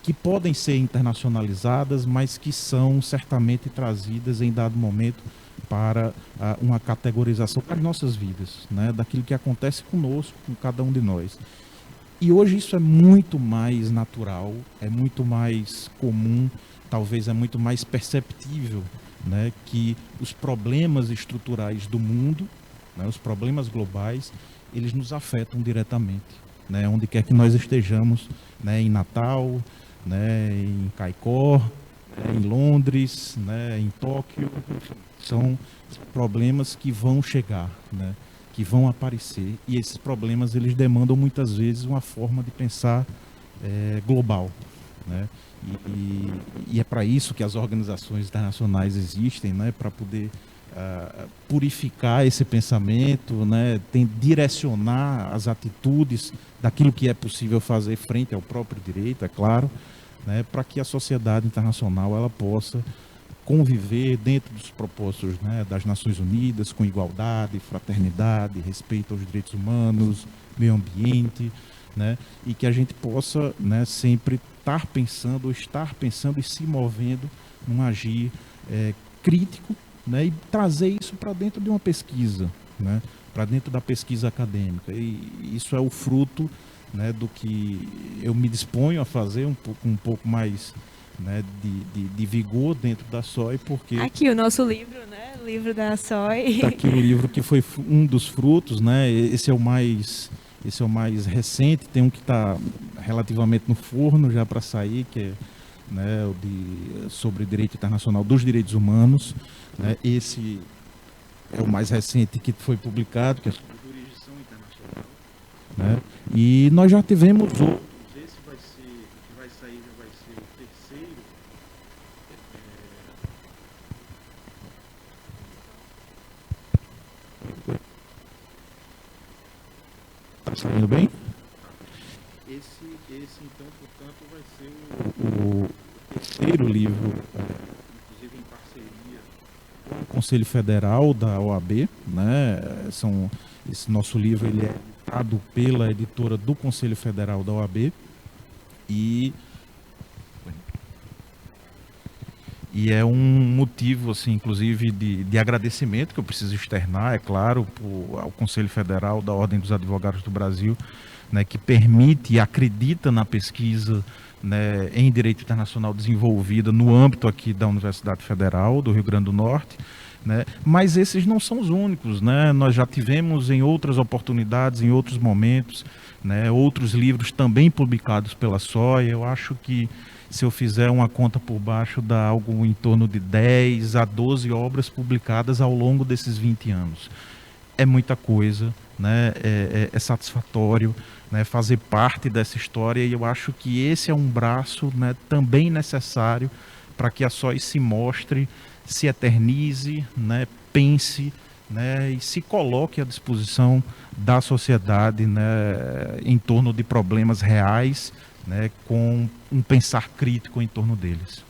que podem ser internacionalizadas, mas que são certamente trazidas em dado momento para uma categorização das nossas vidas, né, daquilo que acontece conosco, com cada um de nós. E hoje isso é muito mais natural, é muito mais comum, talvez é muito mais perceptível, né, que os problemas estruturais do mundo, né, os problemas globais, eles nos afetam diretamente, né, onde quer que nós estejamos, né, em Natal, né, em Caicó, né, em Londres, né, em Tóquio, são problemas que vão chegar, né, que vão aparecer, e esses problemas eles demandam muitas vezes uma forma de pensar global, né? E é para isso que as organizações internacionais existem, né, para poder purificar esse pensamento, né, direcionar as atitudes daquilo que é possível fazer frente ao próprio direito, é claro, né, para que a sociedade internacional ela possa conviver dentro dos propósitos, né, das Nações Unidas, com igualdade, fraternidade, respeito aos direitos humanos, meio ambiente, né, e que a gente possa, né, sempre estar pensando e se movendo num agir crítico, né, e trazer isso para dentro de uma pesquisa, né, para dentro da pesquisa acadêmica. E isso é o fruto, né, do que eu me disponho a fazer um pouco mais, né, de vigor dentro da SOI, porque... Aqui o nosso livro, né, o livro da SOI. Está aqui o livro que foi um dos frutos, né, esse é o mais recente, tem um que está relativamente no forno já para sair, que é, né, sobre direito internacional dos direitos humanos, né, esse é o mais recente que foi publicado, que é sobre jurisdição internacional, né, e nós já tivemos outros, esse vai sair, já vai ser o terceiro, Está saindo bem? Esse então, portanto, vai ser o terceiro livro, inclusive em parceria com o Conselho Federal da OAB, né? Esse nosso livro ele é editado pela editora do Conselho Federal da OAB e é um motivo, assim, inclusive, de agradecimento que eu preciso externar, é claro, ao Conselho Federal da Ordem dos Advogados do Brasil, né, que permite e acredita na pesquisa, né, em direito internacional desenvolvida no âmbito aqui da Universidade Federal do Rio Grande do Norte, né, mas esses não são os únicos, né, nós já tivemos em outras oportunidades, em outros momentos, né, outros livros também publicados pela SOI. Eu acho que se eu fizer uma conta por baixo, dá algo em torno de 10 a 12 obras publicadas ao longo desses 20 anos. É muita coisa, né? É satisfatório, né, fazer parte dessa história, e eu acho que esse é um braço, né, também necessário para que a SOI se mostre, se eternize, né, pense, né, e se coloque à disposição da sociedade, né, em torno de problemas reais, né, com um pensar crítico em torno deles.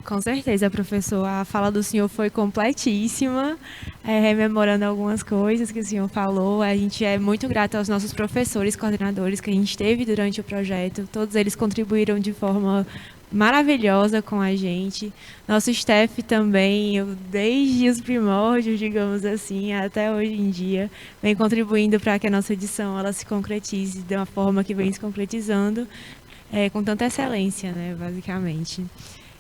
Com certeza, professor. A fala do senhor foi completíssima, rememorando algumas coisas que o senhor falou. A gente é muito grato aos nossos professores, coordenadores que a gente teve durante o projeto. Todos eles contribuíram de forma maravilhosa com a gente. Nosso staff também, desde os primórdios, digamos assim, até hoje em dia, vem contribuindo para que a nossa edição ela se concretize de uma forma que vem se concretizando com tanta excelência, né, basicamente.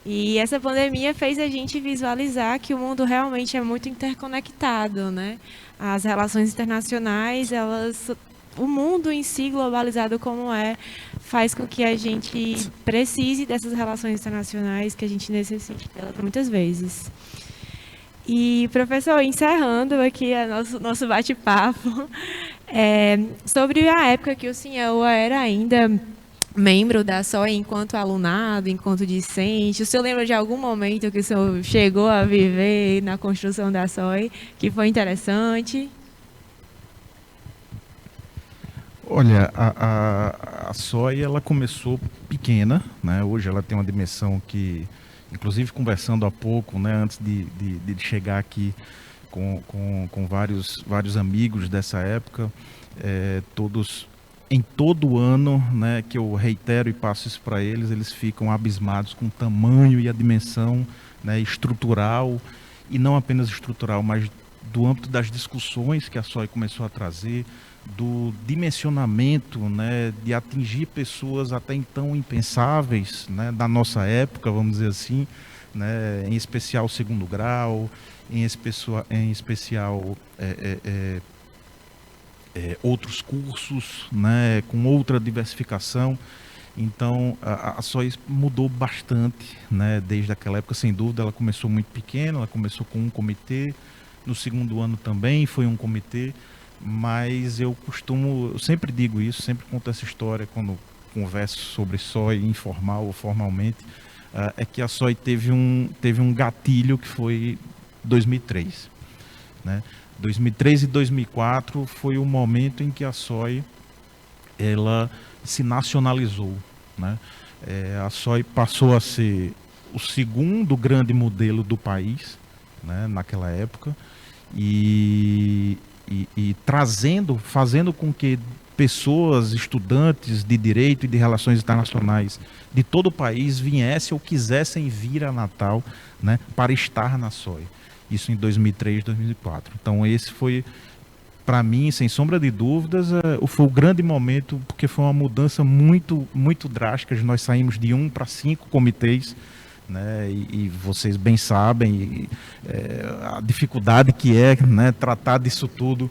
E essa pandemia fez a gente visualizar que o mundo realmente é muito interconectado, né? As relações internacionais, elas o mundo em si, globalizado como faz com que a gente precise dessas relações internacionais, que a gente necessite delas muitas vezes. E, professor, encerrando aqui nosso bate-papo, sobre a época que o senhor era ainda membro da SOI enquanto alunado, enquanto discente, o senhor lembra de algum momento que o senhor chegou a viver na construção da SOI, que foi interessante? Olha, a SOI ela começou pequena, né? Hoje ela tem uma dimensão que, inclusive conversando há pouco, né, antes de chegar aqui com vários amigos dessa época, todos em todo ano, né, que eu reitero e passo isso para eles ficam abismados com o tamanho e a dimensão, né, estrutural, e não apenas estrutural, mas do âmbito das discussões que a SOI começou a trazer, do dimensionamento, né, de atingir pessoas até então impensáveis, né, da nossa época, vamos dizer assim, né, em especial o segundo grau, em especial outros cursos, né, com outra diversificação. Então a SOI mudou bastante, né, desde aquela época. Sem dúvida ela começou muito pequena, ela começou com um comitê, no segundo ano também foi um comitê, mas eu sempre digo isso, sempre conto essa história quando converso sobre SOI, informal ou formalmente, é que a SOI teve um gatilho que foi 2003, né? 2003 e 2004 foi o momento em que a SOI ela se nacionalizou, né? A SOI passou a ser o segundo grande modelo do país, né, naquela época, e fazendo com que pessoas, estudantes de Direito e de Relações Internacionais de todo o país viessem ou quisessem vir a Natal, né, para estar na SOI. Isso em 2003, 2004. Então esse foi, para mim, sem sombra de dúvidas, foi o grande momento, porque foi uma mudança muito, muito drástica. Nós saímos de 1 para 5 comitês, né, e vocês bem sabem a dificuldade que né, tratar disso tudo.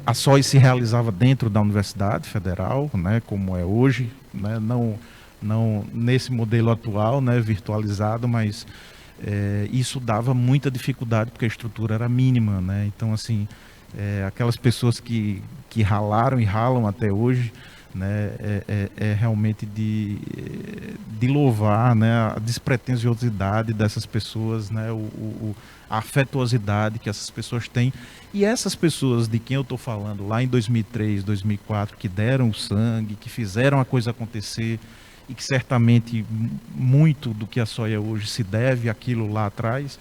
A SOI se realizava dentro da Universidade Federal, né, como é hoje, né, não nesse modelo atual, né, virtualizado, mas isso dava muita dificuldade porque a estrutura era mínima, né? Então, assim, aquelas pessoas que ralaram e ralam até hoje, né, realmente de louvar, né, a despretensiosidade dessas pessoas, né, a afetuosidade que essas pessoas têm. E essas pessoas de quem eu estou falando lá em 2003, 2004, que deram o sangue, que fizeram a coisa acontecer, e que certamente muito do que a SOI é hoje se deve àquilo lá atrás,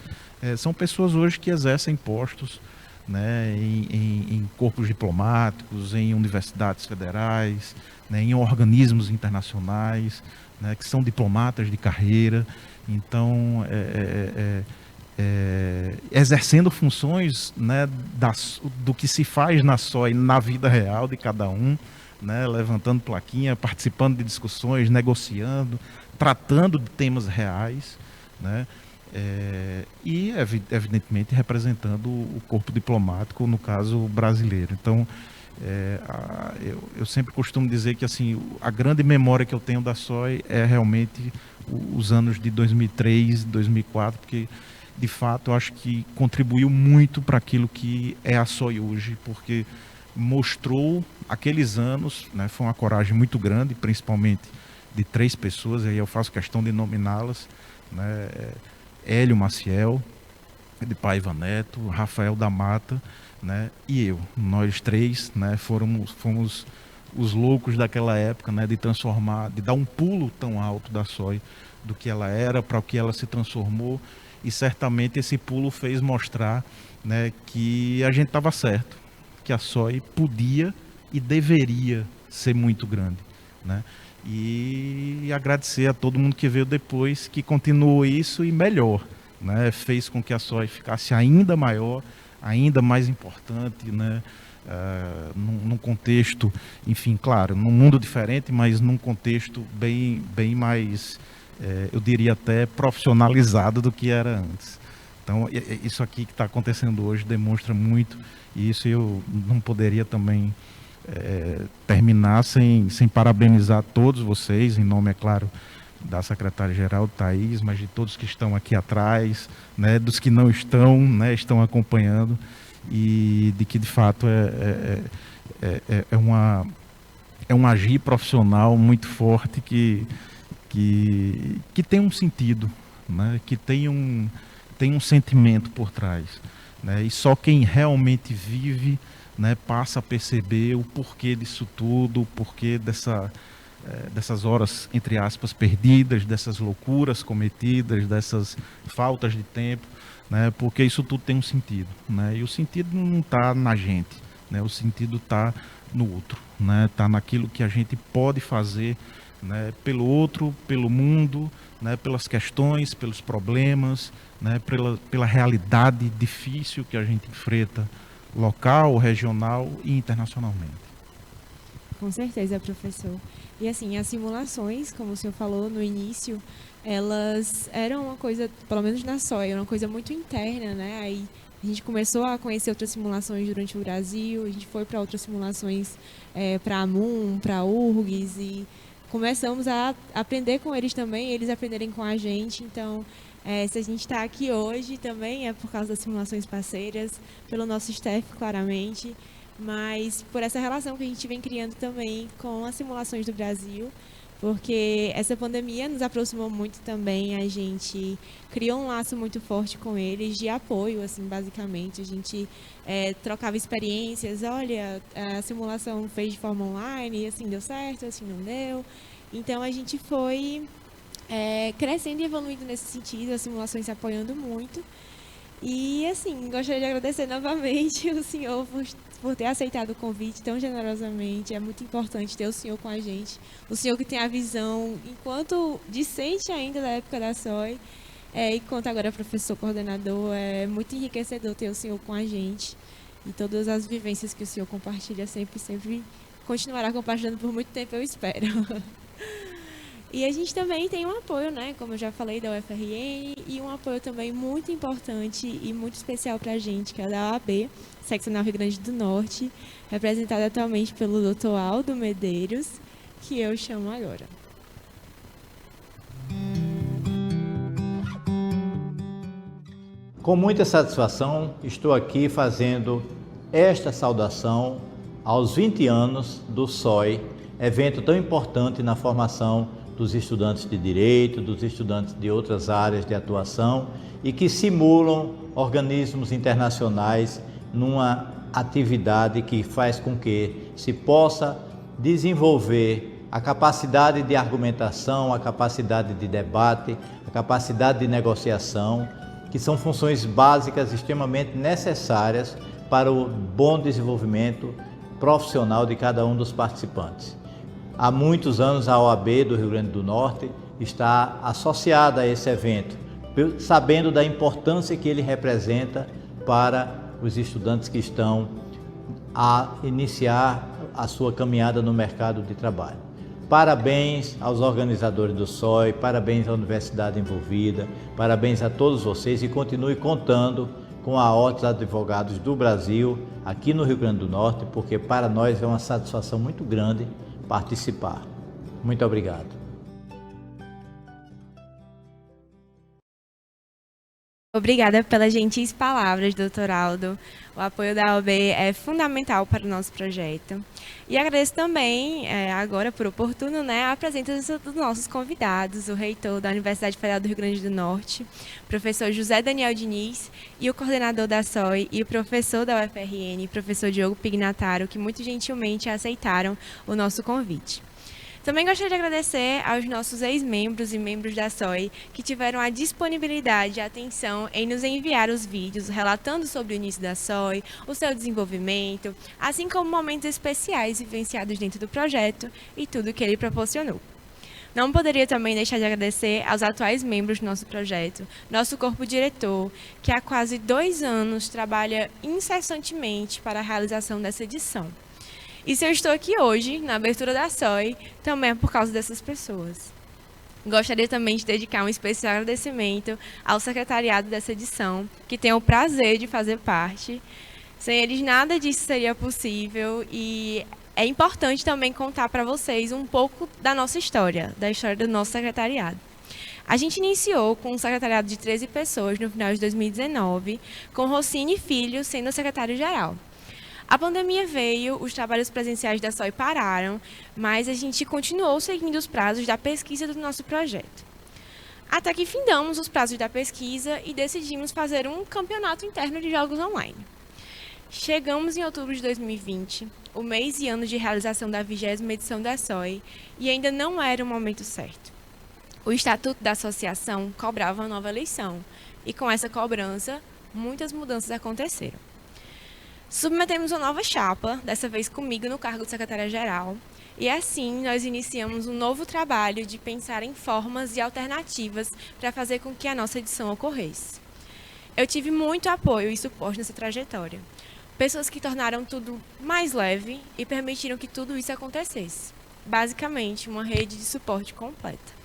são pessoas hoje que exercem postos, né, em corpos diplomáticos, em universidades federais, né, em organismos internacionais, né, que são diplomatas de carreira. Então, exercendo funções, né, do que se faz na SOI na vida real de cada um, né, levantando plaquinha, participando de discussões, negociando, tratando de temas reais, né, e evidentemente representando o corpo diplomático, no caso brasileiro. Então, eu sempre costumo dizer que, assim, a grande memória que eu tenho da SOI é realmente os anos de 2003, 2004, porque de fato eu acho que contribuiu muito para aquilo que é a SOI hoje, porque mostrou aqueles anos, né, foi uma coragem muito grande, principalmente de 3 pessoas, e aí eu faço questão de nominá-las, né, Hélio Maciel, de Paiva Neto, Rafael da Mata, né, e eu. Nós 3, né, fomos os loucos daquela época, né, de transformar, de dar um pulo tão alto da SOI, do que ela era para o que ela se transformou, e certamente esse pulo fez mostrar, né, que a gente estava certo, que a SOI podia e deveria ser muito grande, né? E agradecer a todo mundo que veio depois, que continuou isso e melhor, né? Fez com que a SOI ficasse ainda maior, ainda mais importante, né? Num contexto, enfim, claro, num mundo diferente, mas num contexto bem mais, eu diria até profissionalizado do que era antes. Então, isso aqui que está acontecendo hoje demonstra muito, e isso eu não poderia também terminar sem parabenizar todos vocês, em nome, é claro, da secretária-geral, Thaís, mas de todos que estão aqui atrás, né, dos que não estão, né, estão acompanhando, e de que, de fato, é um agir profissional muito forte que tem um sentido, né, que tem um sentimento por trás, né, e só quem realmente vive, né, passa a perceber o porquê disso tudo, o porquê dessas horas, entre aspas, perdidas, dessas loucuras cometidas, dessas faltas de tempo, né, porque isso tudo tem um sentido, né, e o sentido não está na gente, né, o sentido está no outro, né, está naquilo que a gente pode fazer, né, pelo outro, pelo mundo, né, pelas questões, pelos problemas, né, pela realidade difícil que a gente enfrenta, local, regional e internacionalmente. Com certeza, professor. E assim, as simulações, como o senhor falou no início, elas eram uma coisa, pelo menos na SOI, uma coisa muito interna, né? Aí a gente começou a conhecer outras simulações durante o Brasil, a gente foi para outras simulações, para a AMUN, para a URGS, e começamos a aprender com eles também, eles aprenderem com a gente. Então, se a gente está aqui hoje também é por causa das simulações parceiras, pelo nosso staff, claramente, mas por essa relação que a gente vem criando também com as simulações do Brasil, porque essa pandemia nos aproximou muito também, a gente criou um laço muito forte com eles, de apoio, assim, basicamente. A gente trocava experiências, olha, a simulação fez de forma online, assim deu certo, assim não deu. Então a gente foi crescendo e evoluindo nesse sentido, as simulações se apoiando muito. E, assim, gostaria de agradecer novamente o senhor por ter aceitado o convite tão generosamente. É muito importante ter o senhor com a gente. O senhor que tem a visão, enquanto discente ainda da época da SOI, enquanto agora professor coordenador, é muito enriquecedor ter o senhor com a gente. E todas as vivências que o senhor compartilha sempre continuará compartilhando por muito tempo, eu espero. E a gente também tem um apoio, né, como eu já falei, da UFRN, e um apoio também muito importante e muito especial para a gente, que é da OAB, Seccional Rio Grande do Norte, representada atualmente pelo Dr. Aldo Medeiros, que eu chamo agora. Com muita satisfação, estou aqui fazendo esta saudação aos 20 anos do SOI, evento tão importante na formação dos estudantes de Direito, dos estudantes de outras áreas de atuação e que simulam organismos internacionais numa atividade que faz com que se possa desenvolver a capacidade de argumentação, a capacidade de debate, a capacidade de negociação, que são funções básicas extremamente necessárias para o bom desenvolvimento profissional de cada um dos participantes. Há muitos anos a OAB do Rio Grande do Norte está associada a esse evento, sabendo da importância que ele representa para os estudantes que estão a iniciar a sua caminhada no mercado de trabalho. Parabéns aos organizadores do SOI, parabéns à universidade envolvida, parabéns a todos vocês e continue contando com a OTS Advogados do Brasil, aqui no Rio Grande do Norte, porque para nós é uma satisfação muito grande participar. Muito obrigado. Obrigada pelas gentis palavras, doutor Aldo. O apoio da OAB é fundamental para o nosso projeto. E agradeço também, agora por oportuno, a presença dos nossos convidados, o reitor da Universidade Federal do Rio Grande do Norte, professor José Daniel Diniz, e o coordenador da SOI e o professor da UFRN, professor Diogo Pignataro, que muito gentilmente aceitaram o nosso convite. Também gostaria de agradecer aos nossos ex-membros e membros da SOI que tiveram a disponibilidade e atenção em nos enviar os vídeos relatando sobre o início da SOI, o seu desenvolvimento, assim como momentos especiais vivenciados dentro do projeto e tudo que ele proporcionou. Não poderia também deixar de agradecer aos atuais membros do nosso projeto, nosso corpo diretor, que há quase 2 anos trabalha incessantemente para a realização dessa edição. E se eu estou aqui hoje, na abertura da SOI, também é por causa dessas pessoas. Gostaria também de dedicar um especial agradecimento ao secretariado dessa edição, que tem o prazer de fazer parte. Sem eles, nada disso seria possível e é importante também contar para vocês um pouco da nossa história, da história do nosso secretariado. A gente iniciou com um secretariado de 13 pessoas no final de 2019, com Rossini Filho sendo o secretário-geral. A pandemia veio, os trabalhos presenciais da SOI pararam, mas a gente continuou seguindo os prazos da pesquisa do nosso projeto. Até que findamos os prazos da pesquisa e decidimos fazer um campeonato interno de jogos online. Chegamos em outubro de 2020, o mês e ano de realização da 20ª edição da SOI, e ainda não era o momento certo. O estatuto da associação cobrava uma nova eleição, e com essa cobrança, muitas mudanças aconteceram. Submetemos uma nova chapa, dessa vez comigo no cargo de secretária-geral, e assim nós iniciamos um novo trabalho de pensar em formas e alternativas para fazer com que a nossa edição ocorresse. Eu tive muito apoio e suporte nessa trajetória. Pessoas que tornaram tudo mais leve e permitiram que tudo isso acontecesse. Basicamente, uma rede de suporte completa.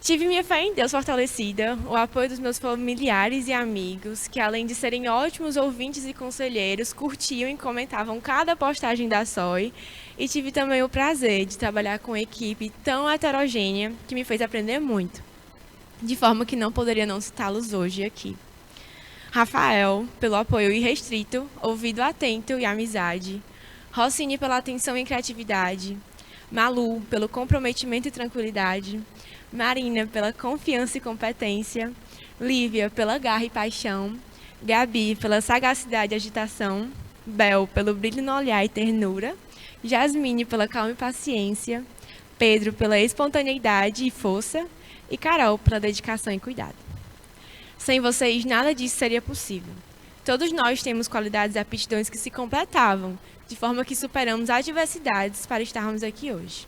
Tive minha fé em Deus fortalecida, o apoio dos meus familiares e amigos, que além de serem ótimos ouvintes e conselheiros, curtiam e comentavam cada postagem da SOI, e tive também o prazer de trabalhar com uma equipe tão heterogênea que me fez aprender muito, de forma que não poderia não citá-los hoje aqui. Rafael, pelo apoio irrestrito, ouvido atento e amizade. Rossini, pela atenção e criatividade. Malu, pelo comprometimento e tranquilidade. Marina, pela confiança e competência. Lívia, pela garra e paixão. Gabi, pela sagacidade e agitação. Bel, pelo brilho no olhar e ternura. Jasmine, pela calma e paciência. Pedro, pela espontaneidade e força. E Carol, pela dedicação e cuidado. Sem vocês, nada disso seria possível. Todos nós temos qualidades e aptidões que se completavam, de forma que superamos adversidades para estarmos aqui hoje,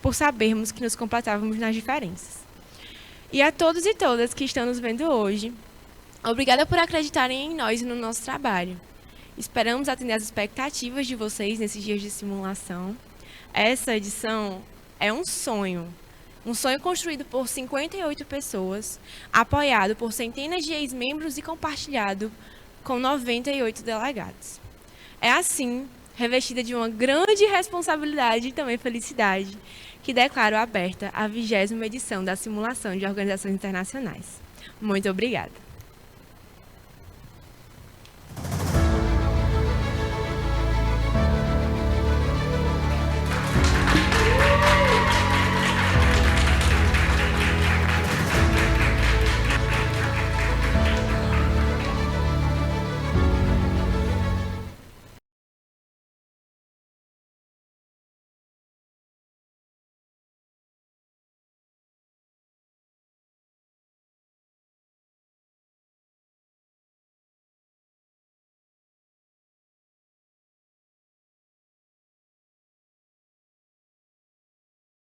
por sabermos que nos completávamos nas diferenças. E a todos e todas que estão nos vendo hoje, obrigada por acreditarem em nós e no nosso trabalho. Esperamos atender às expectativas de vocês nesses dias de simulação. Essa edição é um sonho construído por 58 pessoas, apoiado por centenas de ex-membros e compartilhado com 98 delegados. É assim, revestida de uma grande responsabilidade e também felicidade, que declaro aberta a 20ª edição da Simulação de Organizações Internacionais. Muito obrigada.